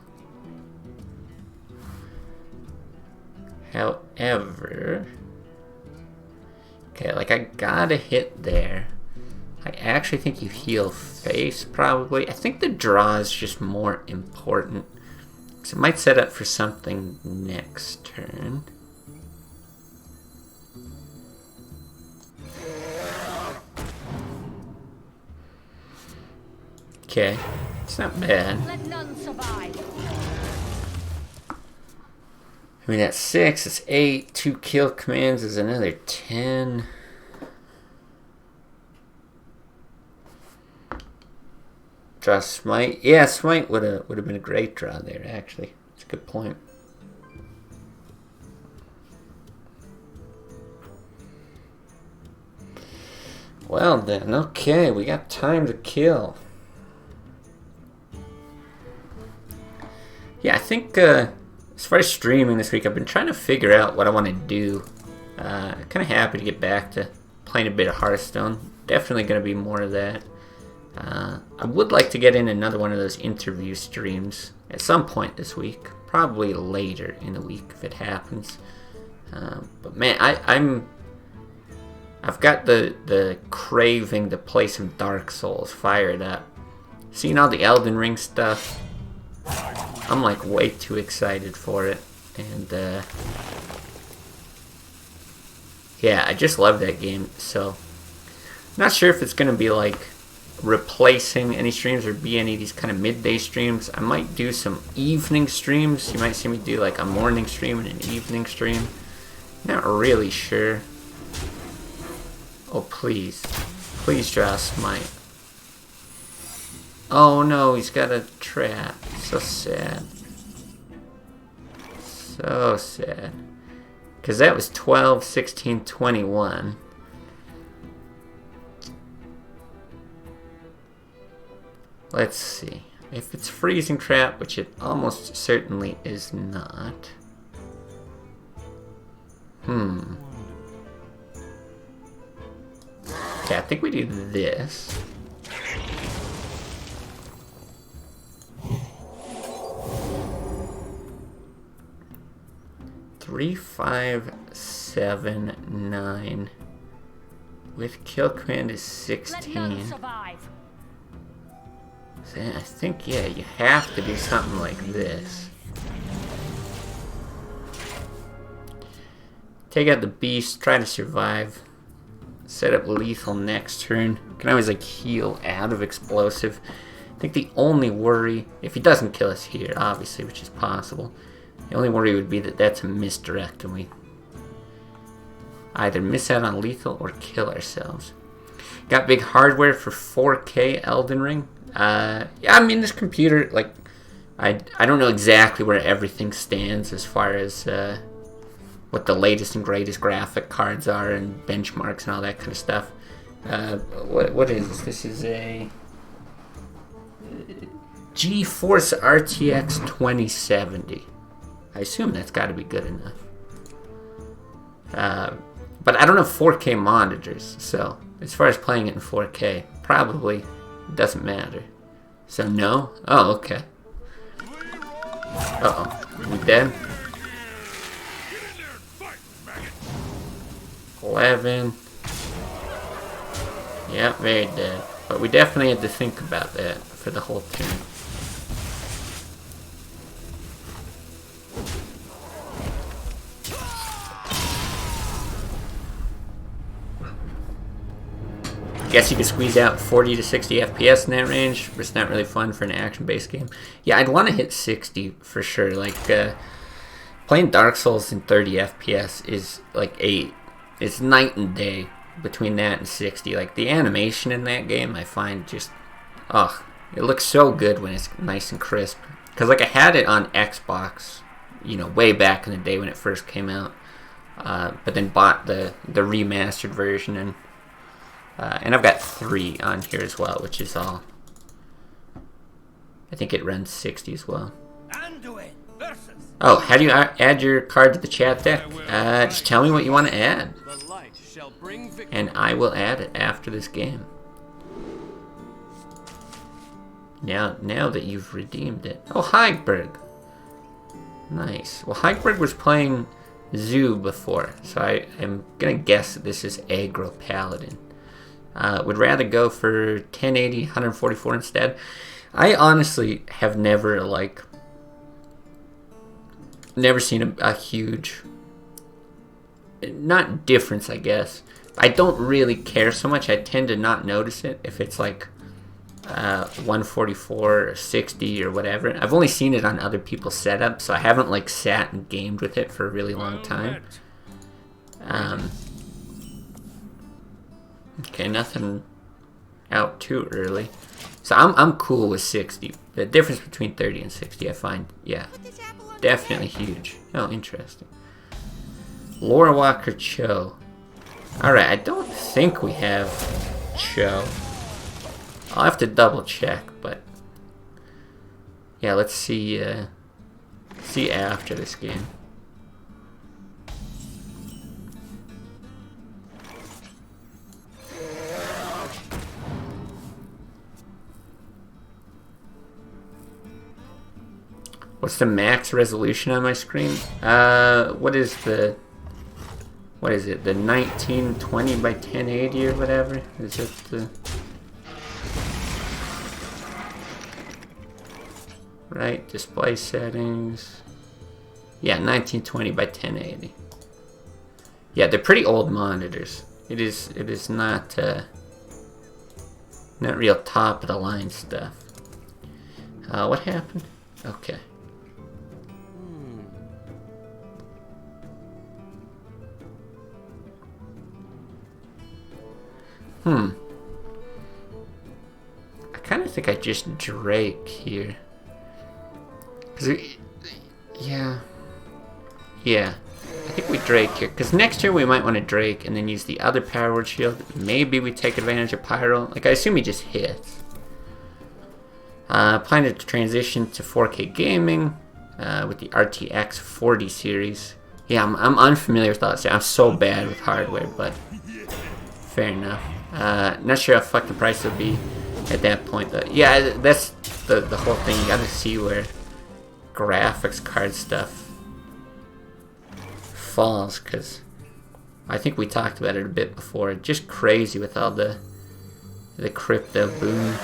However, okay, like I gotta hit there. I actually think you heal face, probably. I think the draw is just more important. So it might set up for something next turn. Okay, it's not bad. Let none survive. I mean, that's 6, it's 8, 2 kill commands is another 10. Draw Smite. Yeah, Smite would have been a great draw there, actually. It's a good point. Well then, okay, we got time to kill. Yeah, I think as far as streaming this week, I've been trying to figure out what I want to do. Kind of happy to get back to playing a bit of Hearthstone. Definitely going to be more of that. I would like to get in another one of those interview streams at some point this week. Probably later in the week if it happens. But man, I've got the craving to play some Dark Souls fired up. Seeing all the Elden Ring stuff, I'm like way too excited for it. And yeah, I just love that game. So not sure if it's gonna be like replacing any streams or be any of these kind of midday streams. I might do some evening streams. You might see me do like a morning stream and an evening stream. Not really sure. Oh, please. Please draw a smite. Oh no, he's got a trap. So sad. So sad. Because that was 12, 16, 21. Let's see. If it's freezing trap, which it almost certainly is not. Okay, I think we do this. Three, 5, 7, 9. With kill command is 16. So I think, yeah, you have to do something like this. Take out the beast, try to survive. Set up lethal next turn. Can always like heal out of explosive. I think the only worry, if he doesn't kill us here, obviously, which is possible, the only worry would be that that's a misdirect and we either miss out on lethal or kill ourselves. Got big hardware for 4K Elden Ring. Yeah, I mean, this computer, like, I don't know exactly where everything stands as far as what the latest and greatest graphic cards are and benchmarks and all that kind of stuff. What is this? This is a GeForce RTX 2070. I assume that's got to be good enough. But I don't have 4K monitors, so as far as playing it in 4K, probably doesn't matter. So no? Oh, okay. Uh-oh. We dead? 11. Yeah, very dead. But we definitely had to think about that for the whole turn. Guess you could squeeze out 40 to 60 FPS in that range, but it's not really fun for an action-based game. Yeah, I'd want to hit 60 for sure. Like, playing Dark Souls in 30 FPS is like it's night and day between that and 60. Like, the animation in that game, I find just, it looks so good when it's nice and crisp. Because, like, I had it on Xbox, you know, way back in the day when it first came out, but then bought the remastered version, and I've got 3 on here as well, which is all. I think it runs 60 as well. Oh, how do you add your card to the chat deck? Just tell me what you want to add, and I will add it after this game. Now that you've redeemed it. Oh, Heigberg. Nice. Well, Heigberg was playing Zoo before, so I am gonna guess that this is Aggro Paladin. Would rather go for 1080, 144 instead. I honestly have never, like, never seen a huge, not difference, I guess. I don't really care so much. I tend to not notice it if it's like 144 or 60 or whatever. I've only seen it on other people's setups, so I haven't like sat and gamed with it for a really long time. Okay, nothing out too early. So I'm cool with 60. The difference between 30 and 60 I find, yeah, definitely huge. Oh, interesting. Laura Walker Cho. Alright, I don't think we have Cho. I'll have to double check, but yeah, let's see after this game. What's the max resolution on my screen? What is it? The 1920 by 1080 or whatever? Is it the right display settings? Yeah, 1920 by 1080. Yeah, they're pretty old monitors. It is not real top of the line stuff. What happened? Okay. I kind of think I just Drake here. Yeah. I think we Drake here. Because next turn we might want to Drake and then use the other Power Word Shield. Maybe we take advantage of Pyro. Like, I assume he just hits. Planning to transition to 4K gaming with the RTX 40 series. Yeah, I'm unfamiliar with all that. I'm so bad with hardware, but fair enough. Not sure how fucking price will be at that point, though. Yeah, that's the whole thing. You gotta see where graphics card stuff falls, because I think we talked about it a bit before. Just crazy with all the crypto boom.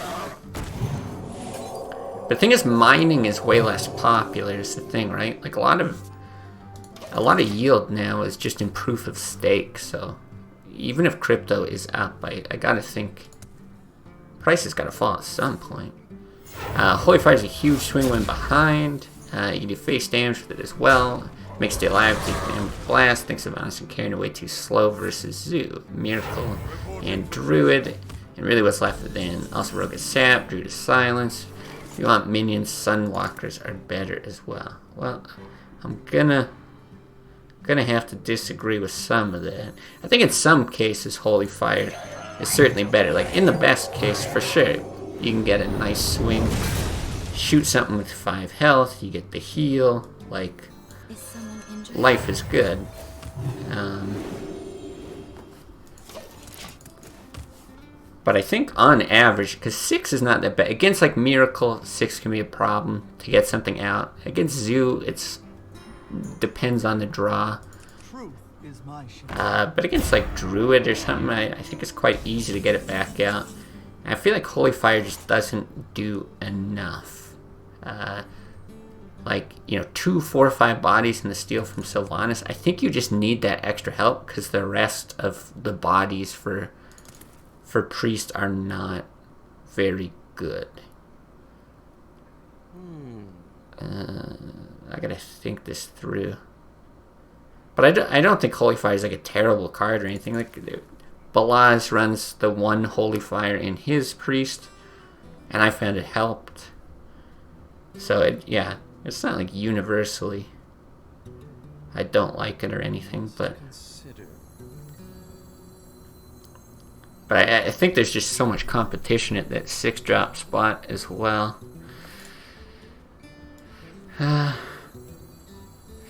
But the thing is, mining is way less popular is the thing, right? Like, a lot of yield now is just in proof of stake, so even if crypto is up, I gotta think price has gotta fall at some point. Holy Fire is a huge swing when behind. You can do face damage with it as well. Makes stay alive, take damage blast, thinks of honest and carrying away too slow versus Zoo, Miracle, and Druid. And really what's left of then. Also Rogue is Sap, Druid is Silence. If you want minions, Sunwalkers are better as well. Well, I'm gonna have to disagree with some of that. I think in some cases Holy Fire is certainly better. Like in the best case, for sure, you can get a nice swing, shoot something with 5 health, you get the heal, like life is good. But I think on average, because 6 is not that bad. Against like Miracle, 6 can be a problem to get something out. Against Zoo, it's depends on the draw. But against like Druid or something, I think it's quite easy to get it back out. And I feel like Holy Fire just doesn't do enough. Like, you know, 2, 4, 5 bodies in the steal from Sylvanas. I think you just need that extra help because the rest of the bodies for Priest are not very good. I gotta think this through. But I don't think Holy Fire is like a terrible card or anything. Like, Balaz runs the one Holy Fire in his Priest, and I found it helped. So, yeah, it's not like universally I don't like it or anything, but I think there's just so much competition at that 6-drop spot as well.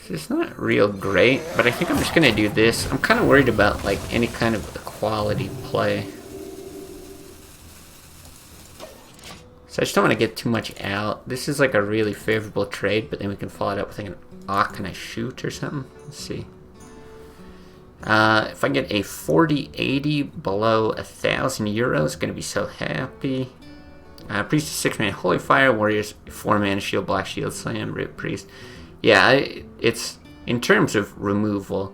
It's not real great, but I think I'm just gonna do this. I'm kind of worried about like any kind of equality play, so I just don't want to get too much out. This is like a really favorable trade, but then we can follow it up with like an Can I shoot or something? Let's see. If I get a 40-80 below 1,000 euros, gonna be so happy. Priest is 6 mana Holy Fire, Warriors 4 mana Shield, Black Shield Slam, Rip Priest. Yeah, it's in terms of removal,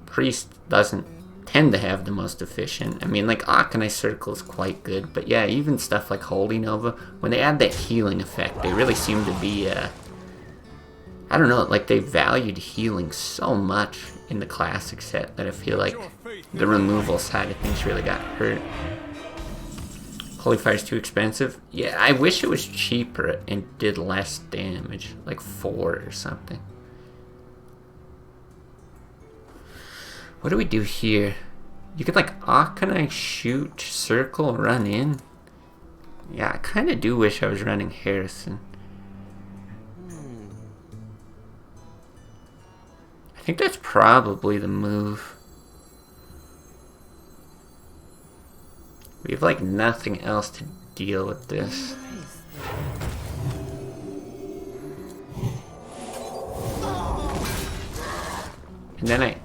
Priest doesn't tend to have the most efficient. I mean, like Akanai Circle is quite good, but yeah, even stuff like Holy Nova, when they add that healing effect, they really seem to be, I don't know, like they valued healing so much in the classic set that I feel like the removal side of things really got hurt. Holy Fire's too expensive? Yeah, I wish it was cheaper and did less damage, like 4 or something. What do we do here? You could like Akanai shoot, circle, run in. Yeah, I kind of do wish I was running Harrison. I think that's probably the move. We have like nothing else to deal with this. And then I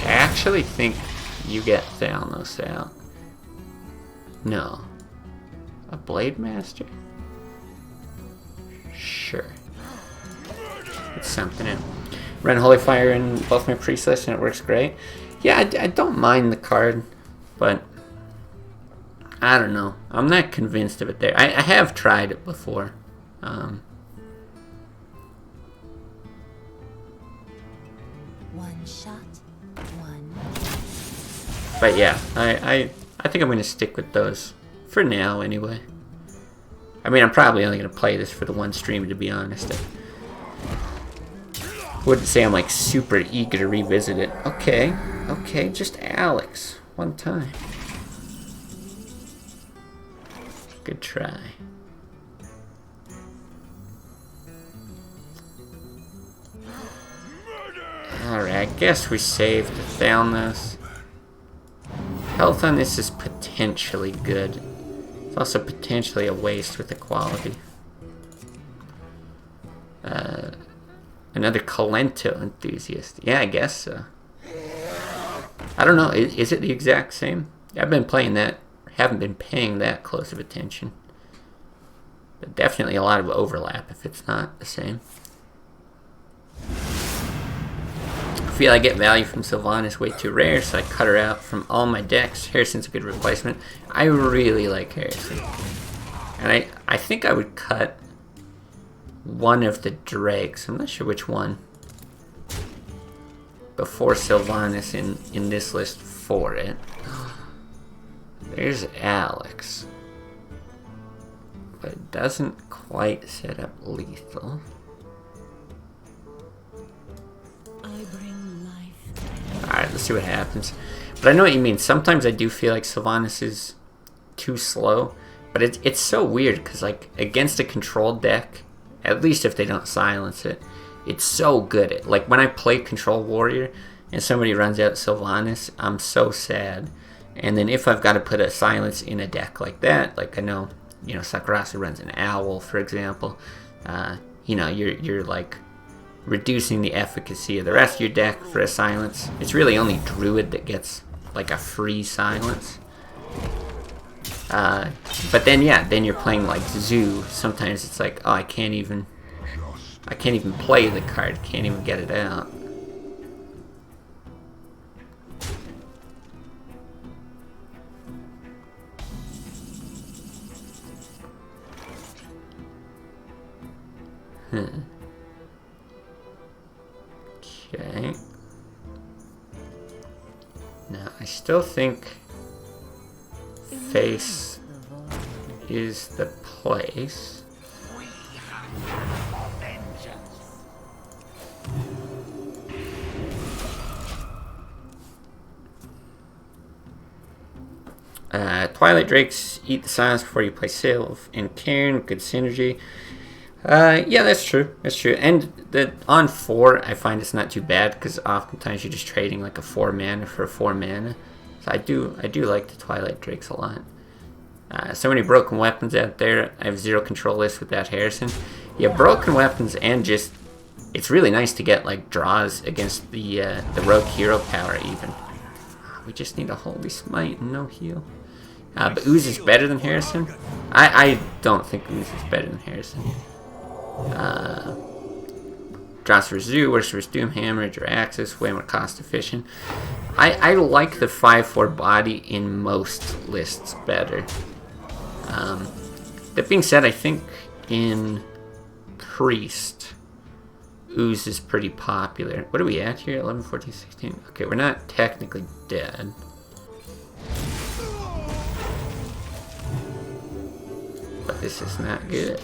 actually think you get Thalnos out. No. A Blade Master? Sure. It's something in. Run Holy Fire in both my priest lists and it works great. Yeah, I don't mind the card, but I don't know. I'm not convinced of it there. I have tried it before. One shot, one. But yeah, I think I'm going to stick with those for now anyway. I mean, I'm probably only going to play this for the one stream, to be honest. I wouldn't say I'm like super eager to revisit it. Okay, okay, just Alex. One time. Good try. Alright, I guess we saved down this. Health on this is potentially good. It's also potentially a waste with the quality. Another Colento enthusiast. Yeah, I guess so. I don't know. Is it the exact same? I've been playing that. Haven't been paying that close of attention. But definitely a lot of overlap if it's not the same. I feel I get value from Sylvanas way too rare, so I cut her out from all my decks. Harrison's a good replacement. I really like Harrison. And I think I would cut one of the Drakes. I'm not sure which one. Before Sylvanas in this list for it. There's Alex. But it doesn't quite set up lethal. Alright, let's see what happens. But I know what you mean. Sometimes I do feel like Sylvanas is too slow. But it's so weird because, like, against a controlled deck, at least if they don't silence it, it's so good. Like, when I play Control Warrior and somebody runs out Sylvanas, I'm so sad. And then if I've got to put a silence in a deck like that, like I know, you know, Sakurasa runs an Owl, for example, you know, you're like reducing the efficacy of the rest of your deck for a silence. It's really only Druid that gets like a free silence. But then yeah, then you're playing like Zoo. Sometimes it's like, oh, I can't even play the card, can't even get it out. Okay. Now, I still think face is the place. Twilight Drakes eat the silence before you play Sylve and Cairn, good synergy. Yeah, that's true. That's true. And on 4, I find it's not too bad because oftentimes you're just trading like a 4 mana for a 4 mana. So I do like the Twilight Drakes a lot. So many broken weapons out there. I have 0 control list with that Harrison. Yeah, broken weapons and just it's really nice to get like draws against the rogue hero power even. We just need a Holy Smite and no heal. But Ooze is better than Harrison. I don't think Ooze is better than Harrison. Draws for Zoo, works for Doomhammer, or Axis, way more cost efficient. I like the 5/4 body in most lists better. That being said, I think in Priest, Ooze is pretty popular. What are we at here? 11, 14, 16? Okay, we're not technically dead. But this is not good.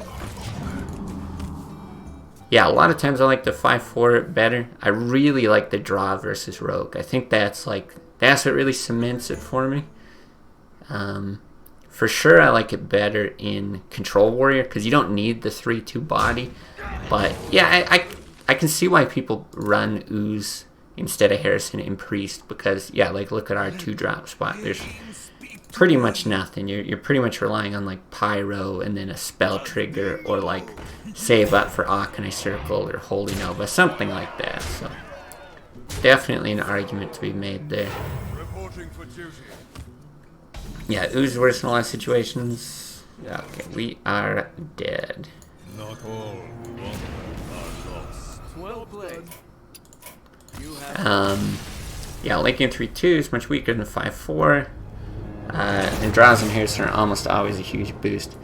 Yeah, a lot of times I like the 5/4 better. I really like the draw versus rogue. I think that's what really cements it for me. For sure, I like it better in Control Warrior because you don't need the 3/2 body. But yeah, I can see why people run Ooze instead of Harrison in Priest because yeah, like look at our 2-drop spot. There's pretty much nothing. You're pretty much relying on like Pyro and then a spell trigger or like save up for Arcanine Circle or Holy Nova, something like that. So definitely an argument to be made there. Yeah, Ooze works in a lot of situations. Okay, we are dead. Not all are lost. Well played. Yeah, Linking 3/2 is much weaker than 5/4. And draws in Harrison are almost always a huge boost.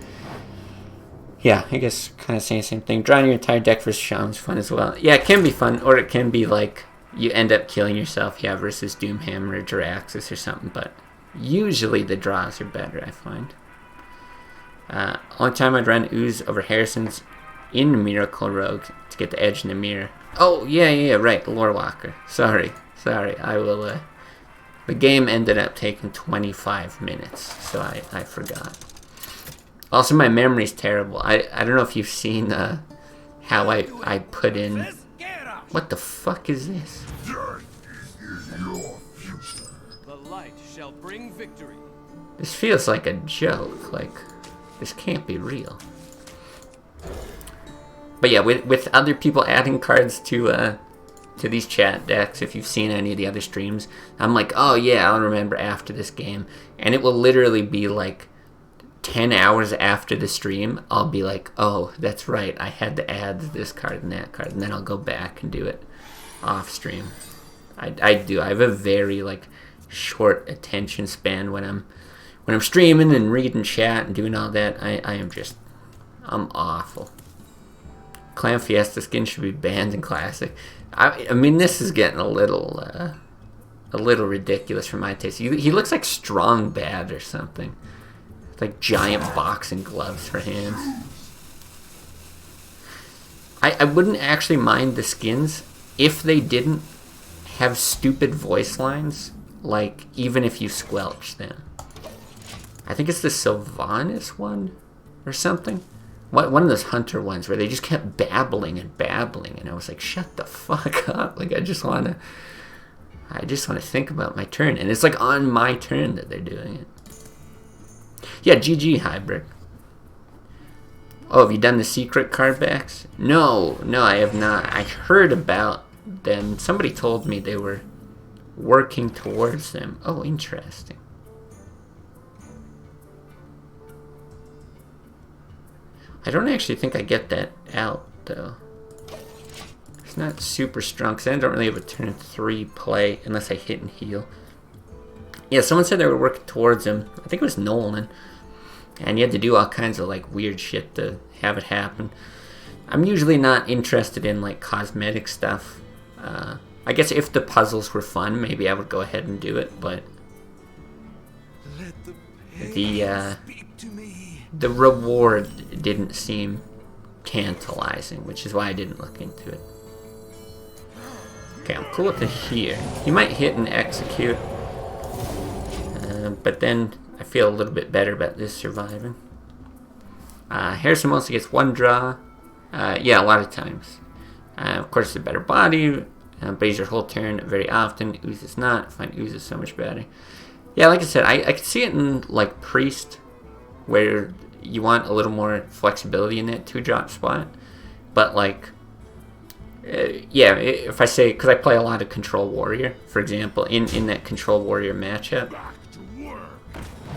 Yeah, I guess kind of saying the same thing. Drawing your entire deck versus Shaman's fun as well. Yeah, it can be fun, or it can be like you end up killing yourself, yeah, versus Doomhammer or Jiraxis or something, but usually the draws are better, I find. Only time I'd run Ooze over Harrison's in Miracle Rogue to get the edge in the mirror. Oh, yeah, right, Lore Walker. Sorry, I will, the game ended up taking 25 minutes, so I forgot. Also, my memory's terrible. I don't know if you've seen, how I put in... What the fuck is this? The light shall bring victory. This feels like a joke, like, this can't be real. But yeah, with other people adding cards to these chat decks, if you've seen any of the other streams, I'm like, oh yeah, I'll remember after this game. And it will literally be like 10 hours after the stream, I'll be like, oh, that's right, I had to add this card and that card, and then I'll go back and do it off stream. I do. I have a very like short attention span when I'm streaming and reading chat and doing all that. I'm awful. Clan Fiesta skin should be banned in Classic. I mean, this is getting a little ridiculous for my taste. He looks like Strong Bad or something. Like giant boxing gloves for hands. I wouldn't actually mind the skins if they didn't have stupid voice lines, like even if you squelch them. I think it's the Sylvanas one or something. One of those hunter ones where they just kept babbling, and I was like, shut the fuck up. Like I just wanna think about my turn, and it's like on my turn that they're doing it. Yeah, GG Hybrid. Oh, have you done the secret card backs? No, I have not. I heard about them. Somebody told me they were working towards them. Oh, interesting. I don't actually think I get that out, though. It's not super strong, because I don't really have a turn 3 play unless I hit and heal. Yeah, someone said they were working towards him. I think it was Nolan. And you had to do all kinds of like weird shit to have it happen. I'm usually not interested in like cosmetic stuff. I guess if the puzzles were fun, maybe I would go ahead and do it, but the reward didn't seem tantalizing, which is why I didn't look into it. Okay, I'm cool with it here. You might hit and execute, but then I feel a little bit better about this surviving. Harrison mostly gets one draw. Yeah, a lot of times. Of course, a better body, but he's your whole turn very often. Ooze is not. I find Ooze is so much better. Yeah, like I said, I could see it in like Priest, where you want a little more flexibility in that 2-drop spot. But like, yeah, if I say, because I play a lot of Control Warrior, for example, in that Control Warrior matchup.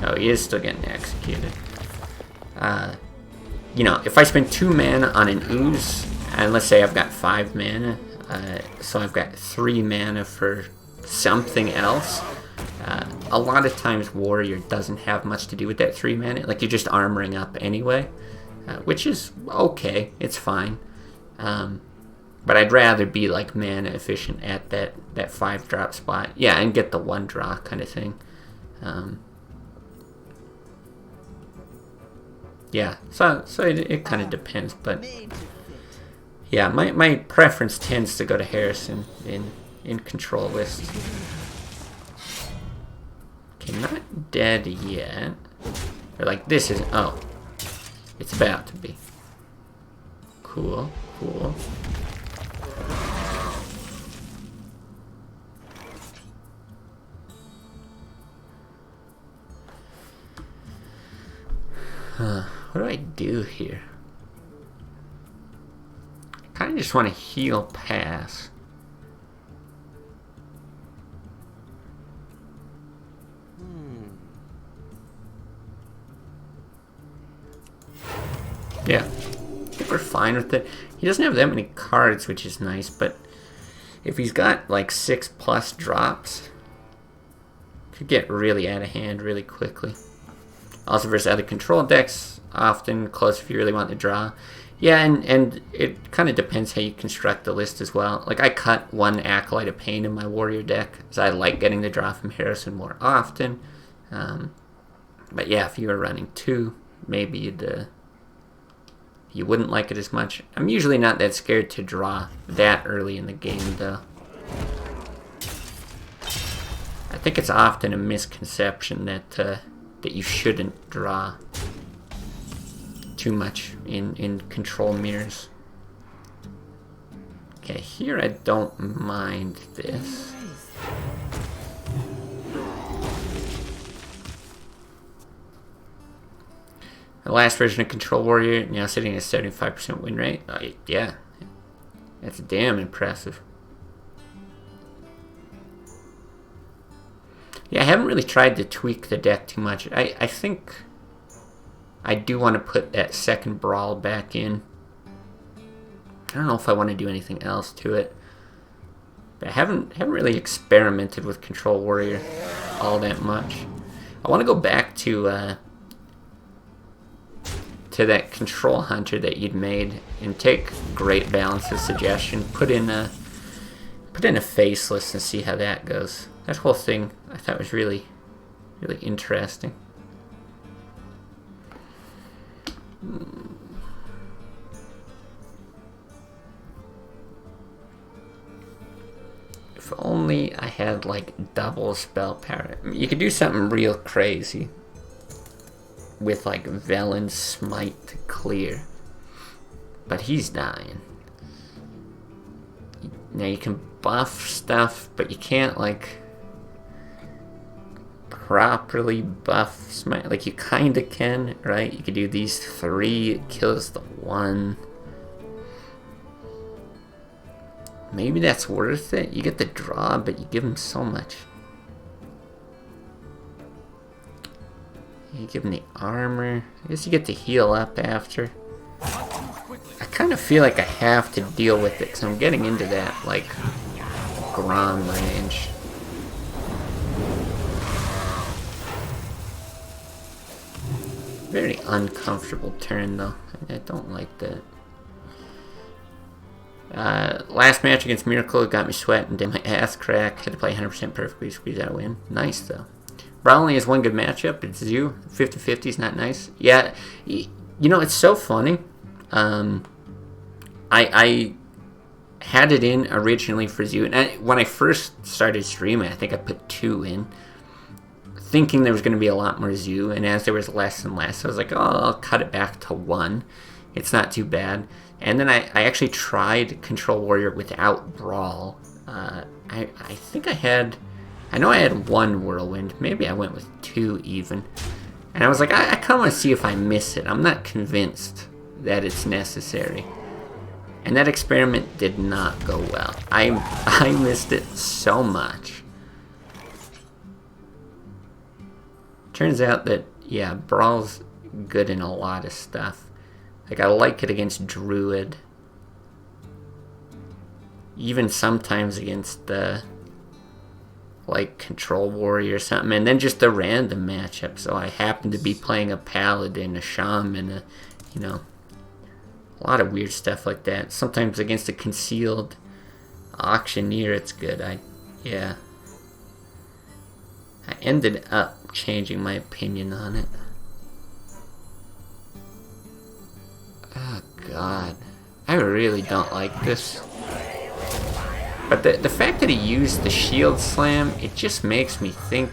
Oh, he is still getting executed. You know, if I spend 2 mana on an Ooze, and let's say I've got 5 mana, so I've got 3 mana for something else, a lot of times Warrior doesn't have much to do with that 3 mana. Like, you're just armoring up anyway, which is okay, it's fine. But I'd rather be, like, mana efficient at that 5-drop spot. Yeah, and get the 1-draw kind of thing. Yeah, so it kind of depends, but yeah, my preference tends to go to Harrison in control lists. Okay, not dead yet. Or like this isn't. Oh, it's about to be. Cool. What do I do here? I kind of just want to heal pass. Yeah, I think we're fine with it. He doesn't have that many cards, which is nice, but if he's got like 6+ drops, could get really out of hand really quickly. Also versus other control decks, often, close if you really want to draw. Yeah, and it kind of depends how you construct the list as well. Like, I cut one Acolyte of Pain in my Warrior deck, because I like getting the draw from Harrison more often. But yeah, if you were running 2, maybe you wouldn't like it as much. I'm usually not that scared to draw that early in the game, though. I think it's often a misconception that you shouldn't draw too much in control mirrors. Okay, here I don't mind this. The last version of Control Warrior, now sitting at 75% win rate. Yeah, that's damn impressive. Yeah, I haven't really tried to tweak the deck too much. I think I do want to put that second Brawl back in. I don't know if I want to do anything else to it. But I haven't really experimented with Control Warrior all that much. I want to go back to that Control Hunter that you'd made and take Great Balance's suggestion, put in a Faceless and see how that goes. That whole thing I thought was really interesting. If only I had like double spell power. I mean, you could do something real crazy with like Velen Smite to clear, but he's dying. Now you can buff stuff, but you can't like properly buff Smite. Like you kinda can, right? You could do these 3, it kills the 1. Maybe that's worth it. You get the draw, but you give him so much. You give him the armor. I guess you get to heal up after. I kind of feel like I have to deal with it because I'm getting into that, like, Grom range. Very uncomfortable turn, though. I don't like that. Last match against Miracle got me sweating, did my ass crack. Had to play 100% perfectly to squeeze out a win. Nice, though. Brawl only has one good matchup. It's Zoo. 50-50 is not nice. Yeah, you know, it's so funny. I had it in originally for Zoo. And when I first started streaming, I think I put 2 in, thinking there was going to be a lot more Zoo. And as there was less and less, I was like, oh, I'll cut it back to 1. It's not too bad. And then I actually tried Control Warrior without Brawl. I think I know I had 1 Whirlwind. Maybe I went with 2 even. And I was like, I kind of want to see if I miss it. I'm not convinced that it's necessary. And that experiment did not go well. I missed it so much. Turns out that, yeah, Brawl's good in a lot of stuff. Like, I like it against Druid. Even sometimes against the like Control Warrior or something, and then just a random matchup. So I happen to be playing a Paladin, a Shaman, you know, a lot of weird stuff like that. Sometimes against a Concealed Auctioneer, it's good. I ended up changing my opinion on it. Oh God, I really don't like this. But the fact that he used the Shield Slam, it just makes me think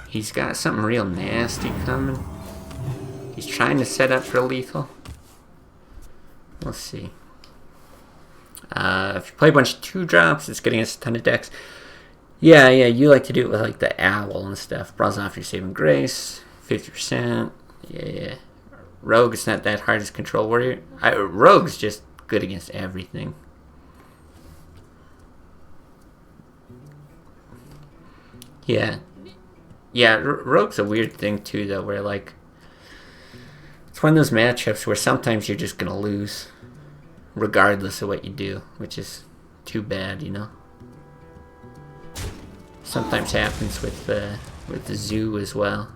he's got something real nasty coming. He's trying to set up for lethal. We'll see. If you play a bunch of 2-drops, it's getting us a ton of decks. Yeah, you like to do it with like the Owl and stuff. Brawls off your Saving Grace, 50%. Yeah. Rogue, it's not that hard as Control Warrior. Rogue's just good against everything. Yeah, Rogue's a weird thing too, though, where like it's one of those matchups where sometimes you're just gonna lose, regardless of what you do, which is too bad, you know. Sometimes happens with the Zoo as well.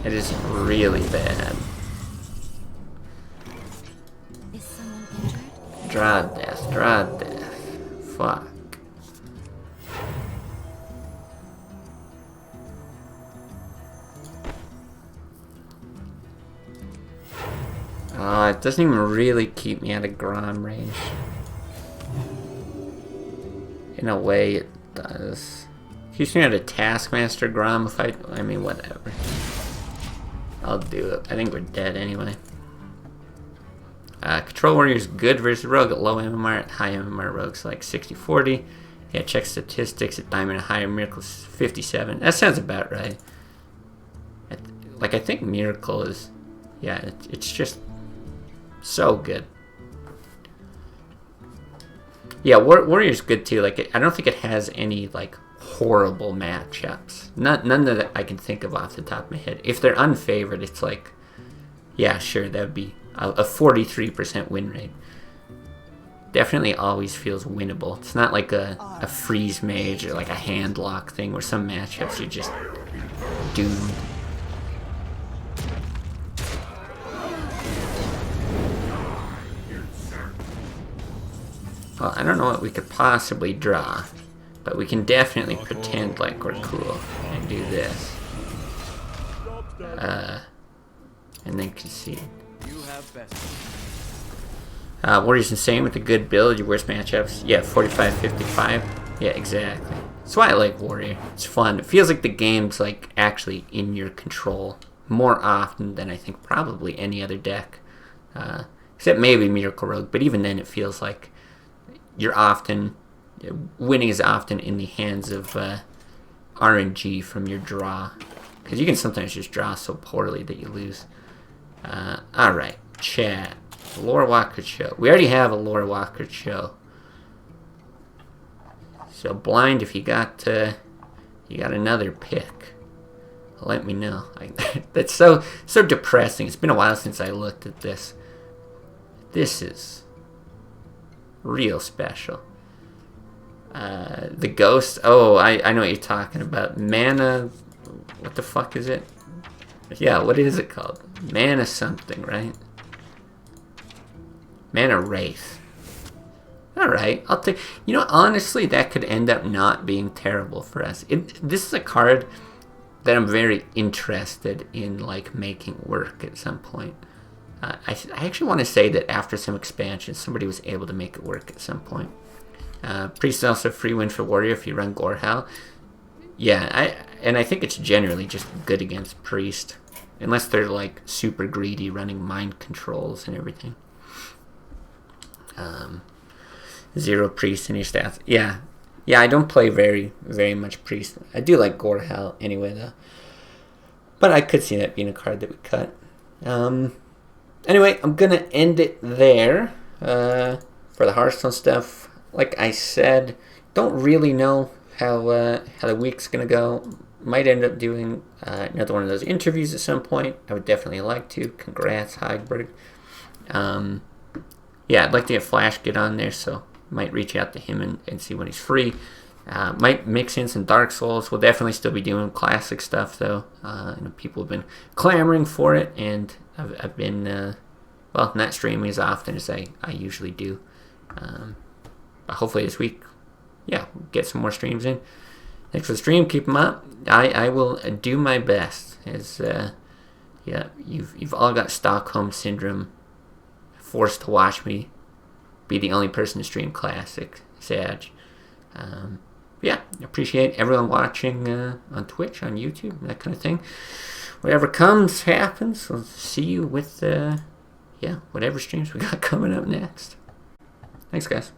It is really bad. Is someone injured? Draw death, draw death. Fuck. It doesn't even really keep me out of Grom range. In a way, it does. Keeps me out of Taskmaster Grom if I mean, whatever. I'll do it. I think we're dead anyway. Control Warrior's good versus Rogue at low MMR. At high MMR, Rogue's like 60-40. Yeah, check statistics. At Diamond and higher, Miracle's 57. That sounds about right. I think Miracle is... Yeah, it's just so good. Yeah, Warrior's good too. Like, I don't think it has any, like, horrible matchups. None that I can think of off the top of my head. If they're unfavored, it's like, yeah, sure, that would be a 43% win rate. Definitely always feels winnable. It's not like a freeze mage or like a hand lock thing where some matchups you're just doomed. Well, I don't know what we could possibly draw, but we can definitely pretend like we're cool and do this. And then concede. Warrior's insane with a good build. Your worst matchups? Yeah, 45-55. Yeah, exactly. That's why I like Warrior. It's fun. It feels like the game's like actually in your control more often than I think probably any other deck. Except maybe Miracle Rogue, but even then it feels like winning is often in the hands of RNG from your draw. Because you can sometimes just draw so poorly that you lose. Alright, chat. Lore Walker Show. We already have a Lore Walker Show. So Blind, if you got another pick, let me know. That's so depressing. It's been a while since I looked at this. This is real special. The Ghost. Oh, I know what you're talking about. Mana. What the fuck is it? Yeah, what is it called? Mana something, right? Mana Wraith. Alright, I'll take... You know, honestly, that could end up not being terrible for us. This is a card that I'm very interested in, like, making work at some point. I actually want to say that after some expansion, somebody was able to make it work at some point. Priest is also a free win for Warrior if you run Gorehowl. Yeah, I think it's generally just good against Priest. Unless they're, like, super greedy, running mind controls and everything. 0 Priest in your stats. Yeah, I don't play very much Priest. I do like Gorehowl anyway, though. But I could see that being a card that we cut. Anyway, I'm going to end it there for the Hearthstone stuff. Like I said, don't really know how the week's going to go. Might end up doing another one of those interviews at some point. I would definitely like to. Congrats, Heidberg. Yeah, I'd like to get Flash get on there, so might reach out to him and see when he's free. Might mix in some Dark Souls. We'll definitely still be doing classic stuff, though. People have been clamoring for it, and I've been, well, not streaming as often as I usually do. But hopefully this week, yeah, we'll get some more streams in. Thanks for the stream. Keep them up. I will do my best. As yeah, you've all got Stockholm Syndrome, forced to watch me be the only person to stream classic. Sad. Yeah, appreciate everyone watching on Twitch, on YouTube, that kind of thing. Whatever comes, happens. We'll see you with, yeah, whatever streams we got coming up next. Thanks, guys.